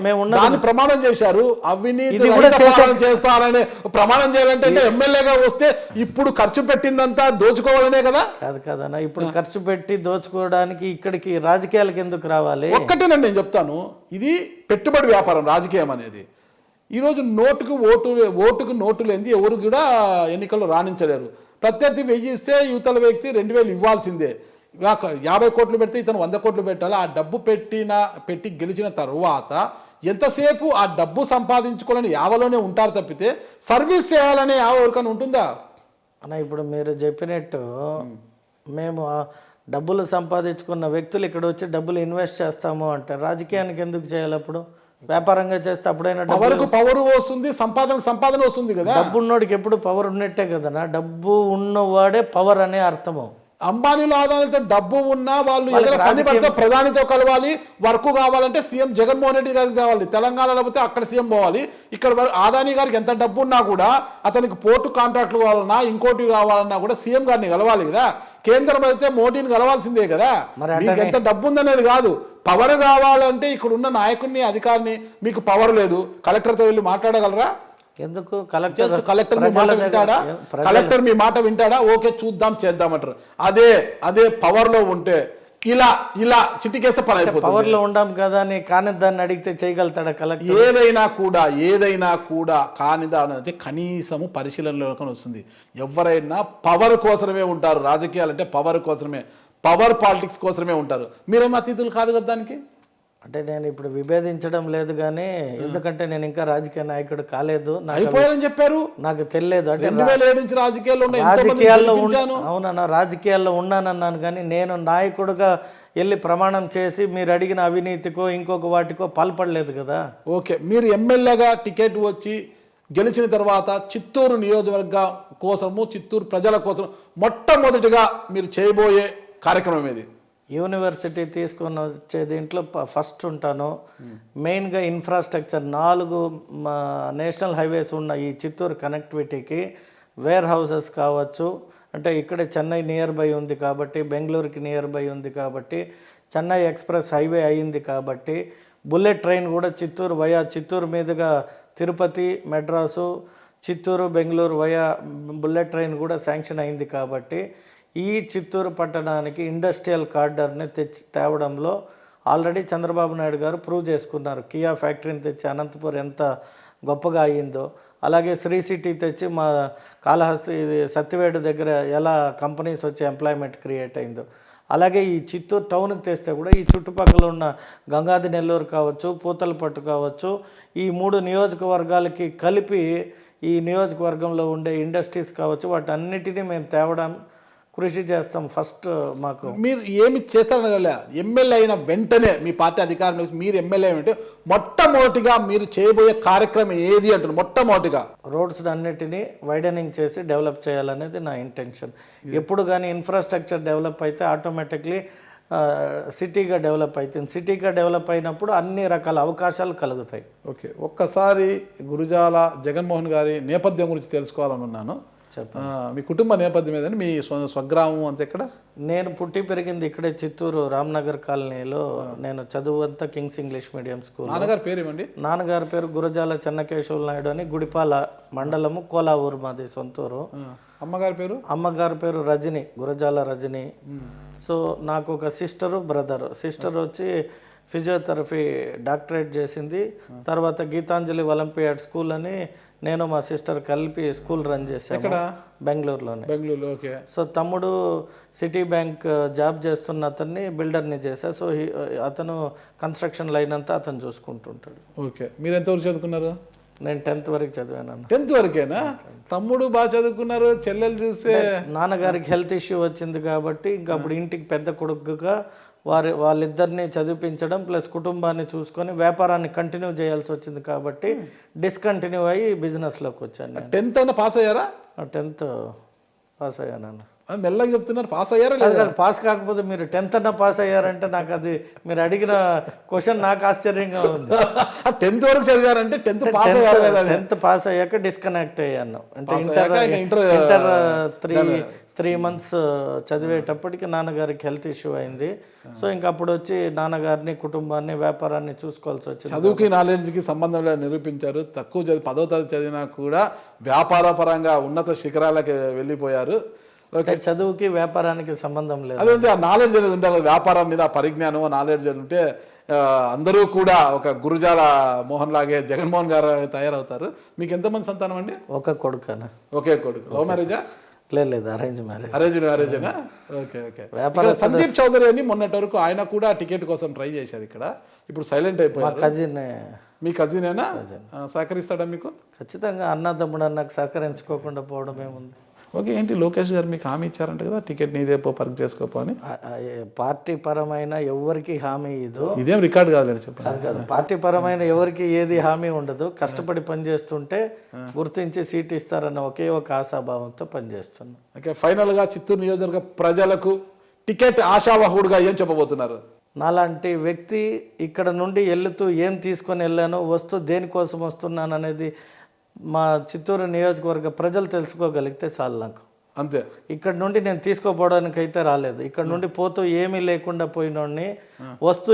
Speaker 3: మేము
Speaker 2: ప్రమాణం చేశారు, అవినీతి చేస్తారని ప్రమాణం చేయాలంటే ఎమ్మెల్యేగా వస్తే ఇప్పుడు ఖర్చు పెట్టిందంతా దోచుకోవాలనే కదా?
Speaker 3: కాదన్నా, ఇప్పుడు ఖర్చు పెట్టి దోచుకోవడానికి ఇక్కడికి రాజకీయాలకు ఎందుకు రావాలి?
Speaker 2: ఒక్కటేనండి నేను చెప్తాను, ఇది పెట్టుబడి వ్యాపారం రాజకీయం అనేది. ఈరోజు ఓటుకు నోటు లేనిది ఎవరు కూడా ఎన్నికల్లో రాణించలేరు. ప్రత్యర్థి 1000 ఇస్తే యువతల వ్యక్తి 2000 ఇవ్వాల్సిందే. 50 కోట్లు పెడితే ఇతను 100 కోట్లు పెట్టాలి. ఆ డబ్బు పెట్టి గెలిచిన తర్వాత ఎంతసేపు ఆ డబ్బు సంపాదించుకోవాలని యావలోనే ఉంటారు తప్పితే సర్వీస్ చేయాలనే యావ ఎవరికైనా ఉంటుందా
Speaker 3: అన్న? ఇప్పుడు మీరు చెప్పినట్టు మేము డబ్బులు సంపాదించుకున్న వ్యక్తులు ఇక్కడ వచ్చి డబ్బులు ఇన్వెస్ట్ చేస్తాము అంటే రాజకీయానికి ఎందుకు చేయాలి? అప్పుడు వ్యాపారంగా చేస్తే అప్పుడైనా
Speaker 2: పవర్ వస్తుంది, సంపాదన వస్తుంది కదా.
Speaker 3: డబ్బు ఉన్నోడికి ఎప్పుడు పవర్ ఉన్నట్టే కదా. డబ్బు ఉన్నవాడే పవర్ అనే అర్థము.
Speaker 2: అంబానీలో ఆదాయంతో డబ్బు ఉన్నా వాళ్ళు పని పడితే ప్రధానితో కలవాలి. వర్క్ కావాలంటే సీఎం జగన్మోహన్ రెడ్డి గారికి కావాలి. తెలంగాణలో పోతే అక్కడ సీఎం పోవాలి. ఇక్కడ ఆదాని గారికి ఎంత డబ్బు ఉన్నా కూడా అతనికి పోర్టు కాంట్రాక్ట్లు కావాలన్నా ఇంకోటి కావాలన్నా కూడా సీఎం గారిని కలవాలి కదా. కేంద్రం అయితే మోడీని కలవాల్సిందే కదా. మీకు ఎంత డబ్బు ఉందనేది కాదు, పవర్ కావాలంటే ఇక్కడ ఉన్న నాయకుడిని అధికారిని, మీకు పవర్ లేదు, కలెక్టర్తో వెళ్ళి మాట్లాడగలరా?
Speaker 3: ఎందుకు?
Speaker 2: కలెక్టర్ మీ మాట వింటాడా? ఓకే చూద్దాం చేద్దామంటారు. అదే పవర్ లో ఉంటే ఇలా చిటికేస్తే పని అయిపోతుంది.
Speaker 3: పవర్ లో ఉండాం కదా అని కాని దాన్ని అడిగితే చేయగలుగుతాడా కలెక్టర్?
Speaker 2: ఏదైనా కూడా కాని దాని అంటే కనీసము పరిశీలనలోకి వస్తుంది. ఎవరైనా పవర్ కోసమే ఉంటారు. రాజకీయాలు అంటే పవర్ కోసమే, పవర్ పాలిటిక్స్ కోసమే ఉంటారు. మీరేమో అతిథులు కాదు కదా దానికి.
Speaker 3: అంటే నేను ఇప్పుడు విభేదించడం లేదు కానీ, ఎందుకంటే నేను ఇంకా రాజకీయ నాయకుడు కాలేదు.
Speaker 2: అయిపోయారని చెప్పారు,
Speaker 3: నాకు తెలియదు. అంటే
Speaker 2: 2007 నుంచి
Speaker 3: రాజకీయాల్లో అవునన్నా, రాజకీయాల్లో ఉన్నానన్నాను కానీ నేను నాయకుడుగా వెళ్ళి ప్రమాణం చేసి మీరు అడిగిన అవినీతికో ఇంకొక వాటికో పాల్పడలేదు కదా.
Speaker 2: ఓకే, మీరు ఎమ్మెల్యేగా టికెట్ వచ్చి గెలిచిన తర్వాత చిత్తూరు నియోజకవర్గం కోసము, చిత్తూరు ప్రజల కోసం మొట్టమొదటిగా మీరు చేయబోయే కార్యక్రమం ఏది?
Speaker 3: యూనివర్సిటీ తీసుకొని వచ్చే దీంట్లో ఫస్ట్ ఉంటాను. మెయిన్గా ఇన్ఫ్రాస్ట్రక్చర్ 4 నేషనల్ హైవేస్ ఉన్న ఈ చిత్తూరు కనెక్టివిటీకి వేర్ హౌసెస్ కావచ్చు. అంటే ఇక్కడే చెన్నై నియర్ బై ఉంది కాబట్టి, బెంగళూరుకి నియర్ బై ఉంది కాబట్టి, చెన్నై ఎక్స్ప్రెస్ హైవే అయింది కాబట్టి, బుల్లెట్ ట్రైన్ కూడా చిత్తూరు మీదుగా తిరుపతి, మెడ్రాసు, చిత్తూరు, బెంగళూరు బుల్లెట్ ట్రైన్ కూడా శాంక్షన్ అయింది కాబట్టి ఈ చిత్తూరు పట్టణానికి ఇండస్ట్రియల్ కార్డర్ని తేవడంలో ఆల్రెడీ చంద్రబాబు నాయుడు గారు ప్రూవ్ చేసుకున్నారు. కియా ఫ్యాక్టరీని తెచ్చి అనంతపురం ఎంత గొప్పగా అయ్యిందో, అలాగే శ్రీ సిటీ తెచ్చి మా కాళహస్తి సత్యవేడు దగ్గర ఎలా కంపెనీస్ వచ్చి ఎంప్లాయ్మెంట్ క్రియేట్ అయిందో, అలాగే ఈ చిత్తూరు టౌన్కి తెస్తే కూడా ఈ చుట్టుపక్కల ఉన్న గంగాది నెల్లూరు కావచ్చు, పూతలపట్టు కావచ్చు, ఈ 3 నియోజకవర్గాలకి కలిపి ఈ నియోజకవర్గంలో ఉండే ఇండస్ట్రీస్ కావచ్చు, వాటన్నిటినీ మేము తేవడం కృషి చేస్తాం. ఫస్ట్ మాకు
Speaker 2: మీరు ఏమి చేస్తారనగల ఎమ్మెల్యే అయిన వెంటనే మీ పార్టీ అధికారంలో మీరు ఎమ్మెల్యే అంటే మొట్టమొదటిగా మీరు చేయబోయే కార్యక్రమం ఏది అంటున్నారు? మొట్టమొదటిగా
Speaker 3: రోడ్స్ అన్నిటినీ వైడనింగ్ చేసి డెవలప్ చేయాలనేది నా ఇంటెన్షన్. ఎప్పుడు కానీ ఇన్ఫ్రాస్ట్రక్చర్ డెవలప్ అయితే ఆటోమేటిక్లీ సిటీగా డెవలప్ అవుతుంది. సిటీగా డెవలప్ అయినప్పుడు అన్ని రకాల అవకాశాలు కలుగుతాయి.
Speaker 2: ఓకే, ఒక్కసారి గురుజాల జగన్మోహన్ గారి నేపథ్యం గురించి తెలుసుకోవాలని ఉన్నాను. మీ కుటుంబ నేపథ్యం ఏదండి? మీ స్వగ్రామం అంతా ఎక్కడ?
Speaker 3: నేను పుట్టి పెరిగింది ఇక్కడే చిత్తూరు రామ్నగర్ కాలనీలో. నేను చదువు అంతా కింగ్స్ ఇంగ్లీష్ మీడియం స్కూల్.
Speaker 2: నాన్నగారి పేరు ఏమండి?
Speaker 3: నాన్నగారి పేరు గురజాల చెన్నకేశవులు నాయుడు అని, గుడిపాల మండలము, కోలావూరు మాది సొంతూరు.
Speaker 2: అమ్మగారి పేరు?
Speaker 3: అమ్మగారి పేరు రజని, గురజాల రజని. సో నాకు ఒక సిస్టరు, బ్రదరు. సిస్టర్ వచ్చి ఫిజియోథెరపీ డాక్టరేట్ చేసింది. తర్వాత గీతాంజలి ఒలింపియాడ్ స్కూల్ అని నేను మా సిస్టర్ కలిపి స్కూల్ రన్ చేశాను బెంగళూరులోనే.
Speaker 2: ఓకే.
Speaker 3: సో తమ్ముడు సిటీ బ్యాంక్ జాబ్ చేస్తున్న అతన్ని బిల్డర్ని చేశా. సో అతను కన్స్ట్రక్షన్ లైన్ అంతా అతను చూసుకుంటుంటాడు.
Speaker 2: ఓకే, మీరు ఎంతవరకు చదువుకున్నారు?
Speaker 3: నేను 10th వరకు చదివాను.
Speaker 2: 10th వరకేనా? తమ్ముడు బాగా చదువుకున్నారు, చెల్లెలు చూస్తే
Speaker 3: నాన్నగారికి హెల్త్ ఇష్యూ వచ్చింది కాబట్టి ఇంకా అప్పుడు ఇంటికి పెద్ద కొడుకుగా వాళ్ళిద్దరిని చదివించడం ప్లస్ కుటుంబాన్ని చూసుకొని వ్యాపారాన్ని కంటిన్యూ చేయాల్సి వచ్చింది కాబట్టి డిస్కంటిన్యూ అయ్యి బిజినెస్లోకి వచ్చాను.
Speaker 2: 10th అయినా పాస్ అయ్యారా?
Speaker 3: 10th పాస్ అయ్యాను.
Speaker 2: మెల్లగా చెప్తున్నారు, పాస్ అయ్యారా లేదా?
Speaker 3: పాస్ కాకపోతే మీరు 10th అన్నా పాస్ అయ్యారంటే నాకు అది మీరు అడిగిన క్వశ్చన్ నాకు ఆశ్చర్యంగా ఉంది.
Speaker 2: 10th వరకు చదివారంటే 10th పాస్ అయ్యారు కదా?
Speaker 3: 10th పాస్ అయ్యాక డిస్కనెక్ట్ అయ్యాను. అంటే ఇంటర్ 3 months చదివేటప్పటికి నాన్నగారికి హెల్త్ ఇష్యూ అయింది. సో ఇంక అప్పుడు వచ్చి నాన్నగారిని కుటుంబాన్ని వ్యాపారాన్ని చూసుకోవాల్సి వచ్చింది.
Speaker 2: చదువుకి నాలెడ్జ్కి సంబంధం నిరూపించారు. తక్కువ 10వ తరగతి చదివినా కూడా వ్యాపార పరంగా ఉన్నత శిఖరాలకు వెళ్ళిపోయారు.
Speaker 3: చదువుకి వ్యాపారానికి సంబంధం లేదు.
Speaker 2: అదే ఆ నాలెడ్జ్ అనేది ఉండాలి, వ్యాపారం మీద పరిజ్ఞానం నాలెడ్జ్ అని ఉంటే అందరూ కూడా ఒక గురుజాల మోహన్ లాగే జగన్మోహన్ గారు తయారవుతారు. మీకు ఎంతమంది సంతానం అండి?
Speaker 3: ఒక కొడుకు.
Speaker 2: ఒకే కొడుకు. లవ్ మ్యారేజా?
Speaker 3: లేదు, అరేంజ్ మ్యారేజ్.
Speaker 2: అరేంజేనా? ఓకే. సందీప్ చౌదరి అని మొన్నటి వరకు ఆయన కూడా టికెట్ కోసం ట్రై చేశారు ఇక్కడ, ఇప్పుడు సైలెంట్ అయిపోయారు. మీ కజినేనా? సహకరిస్తాడా మీకు?
Speaker 3: ఖచ్చితంగా. అన్నదమ్ముడు నాకు సహకరించుకోకుండా పోవడం ఏముంది.
Speaker 2: ఓకే. ఏంటి లోకేష్ గారు మీకు హామీ ఇచ్చారంట కదా, టికెట్ నీదే పర్క్ చేసుకోపో అని?
Speaker 3: పార్టీ పరమైన ఎవరికి హామీ
Speaker 2: ఇదేం రికార్డు కాదులేండి చెప్పండి.
Speaker 3: కాదు, పార్టీ పరమైన ఎవరికి ఏది హామీ ఉండదు. కష్టపడి పనిచేస్తుంటే గుర్తించి సీట్ ఇస్తారన్న ఒకే ఒక ఆశాభావంతో పనిచేస్తున్నాం.
Speaker 2: ఓకే. ఫైనల్గా చిత్తూరు నియోజకవర్గ ప్రజలకు టికెట్ ఆశావహుడుగా ఏం చెప్పబోతున్నారు?
Speaker 3: నాలాంటి వ్యక్తి ఇక్కడ నుండి వెళ్తూ ఏం తీసుకొని వెళ్ళానో, వస్తూ దేనికోసం వస్తున్నాను అనేది మా చిత్తూరు నియోజకవర్గ ప్రజలు తెలుసుకోగలిగితే చాలు నాకు.
Speaker 2: అంతే.
Speaker 3: ఇక్కడ నుండి నేను తీసుకోపోవడానికి అయితే రాలేదు. ఇక్కడ నుండి పోతూ ఏమీ లేకుండా పోయినోడిని, వస్తూ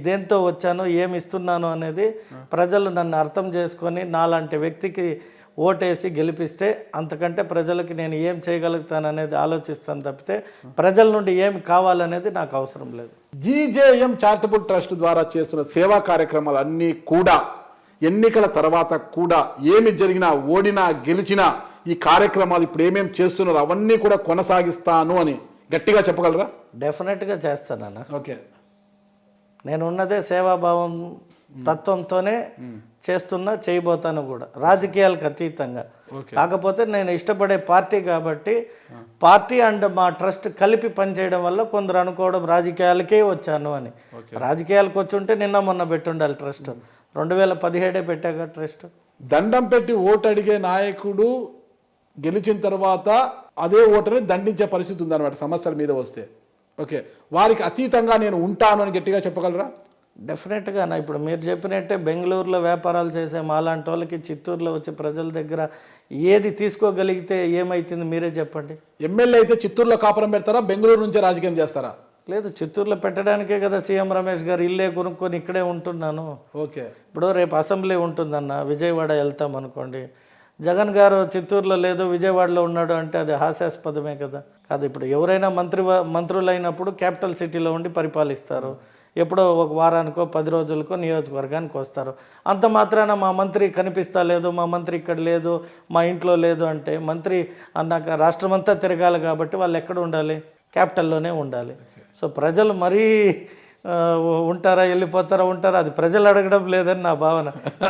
Speaker 3: దేంతో వచ్చానో ఏమి ఇస్తున్నాను అనేది ప్రజలు నన్ను అర్థం చేసుకొని నాలాంటి వ్యక్తికి ఓటేసి గెలిపిస్తే అంతకంటే ప్రజలకి నేను ఏం చేయగలుగుతాను అనేది ఆలోచిస్తాను తప్పితే ప్రజల నుండి ఏమి కావాలనేది నాకు అవసరం లేదు.
Speaker 2: జీజేఎం చారిటబుల్ ట్రస్ట్ ద్వారా చేస్తున్న సేవా కార్యక్రమాలు అన్నీ కూడా ఎన్నికల తర్వాత కూడా ఏమి జరిగినా, ఓడినా గెలిచినా ఈ కార్యక్రమాలు ఇప్పుడు ఏమేమి చేస్తున్నారో అవన్నీ కూడా కొనసాగిస్తాను అని గట్టిగా చెప్పగలరా?
Speaker 3: డెఫినెట్గా చేస్తానన్నా.
Speaker 2: ఓకే.
Speaker 3: నేను ఉన్నదే సేవాభావం తత్వంతోనే చేయబోతాను కూడా, రాజకీయాలకు అతీతంగా. కాకపోతే నేను ఇష్టపడే పార్టీ కాబట్టి పార్టీ అండ్ మా ట్రస్ట్ కలిపి పనిచేయడం వల్ల కొందరు అనుకోవడం రాజకీయాలకే వచ్చాను అని. రాజకీయాలకు వచ్చి ఉంటే నిన్న మొన్న పెట్టుండాలి ట్రస్ట్. 2017 పెట్టాక ట్రస్ట్.
Speaker 2: దండం పెట్టి ఓటు అడిగే నాయకుడు గెలిచిన తర్వాత అదే ఓటుని దండించే పరిస్థితి ఉందన్నమాట సమస్యల మీద వస్తే. ఓకే. వారికి అతీతంగా నేను ఉంటాను అని గట్టిగా చెప్పగలరా?
Speaker 3: డెఫినెట్గా. ఇప్పుడు మీరు చెప్పినట్టే బెంగళూరులో వ్యాపారాలు చేసే మాలాంటి వాళ్ళకి చిత్తూరులో వచ్చి ప్రజల దగ్గర ఏది తీసుకోగలిగితే ఏమైతుంది మీరే చెప్పండి.
Speaker 2: ఎమ్మెల్యే అయితే చిత్తూరులో కాపురం పెడతారా, బెంగళూరు నుంచే రాజకీయం చేస్తారా?
Speaker 3: లేదు, చిత్తూరులో పెట్టడానికే కదా సీఎం రమేష్ గారు ఇల్లే కొనుక్కొని ఇక్కడే ఉంటున్నాను.
Speaker 2: ఓకే.
Speaker 3: ఇప్పుడు రేపు అసెంబ్లీ ఉంటుందన్న, విజయవాడ వెళ్తాం అనుకోండి, జగన్ గారు చిత్తూరులో లేదు విజయవాడలో ఉన్నాడు అంటే అది హాస్యాస్పదమే కదా. కాదు, ఇప్పుడు ఎవరైనా మంత్రులు అయినప్పుడు క్యాపిటల్ సిటీలో ఉండి పరిపాలిస్తారు. ఎప్పుడో ఒక వారానికో 10 రోజులకో నియోజకవర్గానికి వస్తారు. అంత మాత్రాన మా మంత్రి కనిపిస్తా లేదు, మా మంత్రి ఇక్కడ లేదు, మా ఇంట్లో లేదు అంటే మంత్రి అన్నాక రాష్ట్రమంతా తిరగాలి కాబట్టి వాళ్ళు ఎక్కడ ఉండాలి? క్యాపిటల్లోనే ఉండాలి. సో ప్రజలు మరీ ఉంటారా ఉంటారా అది ప్రజలు అడగడం లేదని నా భావన.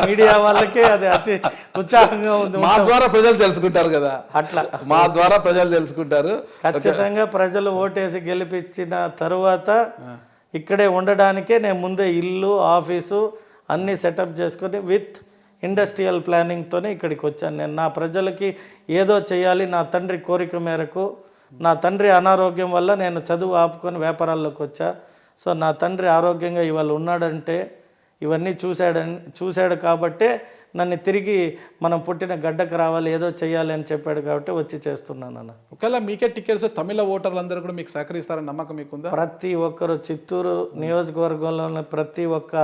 Speaker 3: మీడియా వాళ్ళకే అది అతి ఉత్సాహంగా ఉంది.
Speaker 2: మా ద్వారా ప్రజలు తెలుసుకుంటారు కదా,
Speaker 3: అట్లా
Speaker 2: మా ద్వారా ప్రజలు తెలుసుకుంటారు.
Speaker 3: ఖచ్చితంగా ప్రజలు ఓటేసి గెలిపించిన తరువాత ఇక్కడే ఉండడానికే నేను ముందే ఇల్లు, ఆఫీసు అన్నీ సెటప్ చేసుకొని విత్ ఇండస్ట్రియల్ ప్లానింగ్తోనే ఇక్కడికి వచ్చాను. నేను నా ప్రజలకి ఏదో చేయాలి, నా తండ్రి కోరిక మేరకు. నా తండ్రి అనారోగ్యం వల్ల నేను చదువు ఆపుకొని వ్యాపారాల్లోకి వచ్చా. సో నా తండ్రి ఆరోగ్యంగా ఇవాళ ఉన్నాడంటే ఇవన్నీ చూశాడు కాబట్టే నన్ను తిరిగి మనం పుట్టిన గడ్డకు రావాలి, ఏదో చేయాలి అని చెప్పాడు కాబట్టి వచ్చి చేస్తున్నాను అన్న.
Speaker 2: ఒకవేళ మీకే టికెట్స్ తమిళ ఓటర్లందరూ కూడా మీకు సహకరిస్తారని నమ్మకం మీకుందా?
Speaker 3: ప్రతి ఒక్కరు చిత్తూరు నియోజకవర్గంలోని ప్రతి ఒక్క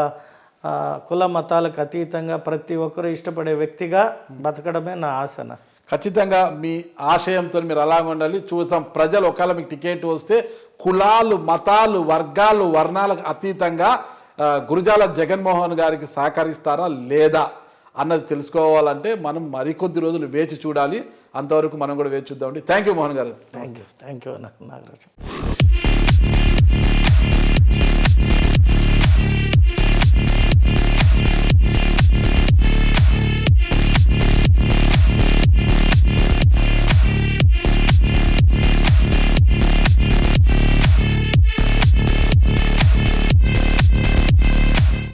Speaker 3: కుల మతాలకు అతీతంగా ప్రతి ఒక్కరు ఇష్టపడే వ్యక్తిగా బతకడమే నా ఆశన.
Speaker 2: ఖచ్చితంగా మీ ఆశయంతో మీరు అలాగే ఉండాలి. చూద్దాం ప్రజలు ఒకవేళ మీకు టికెట్ వస్తే కులాలు, మతాలు, వర్గాలు, వర్ణాలకు అతీతంగా గురుజాల జగన్మోహన్ గారికి సహకరిస్తారా లేదా అన్నది తెలుసుకోవాలంటే మనం మరికొద్ది రోజులు వేచి చూడాలి. అంతవరకు మనం కూడా వేచి చూద్దామండి. థ్యాంక్ యూ మోహన్ గారు.
Speaker 3: Thank you Nagaraju.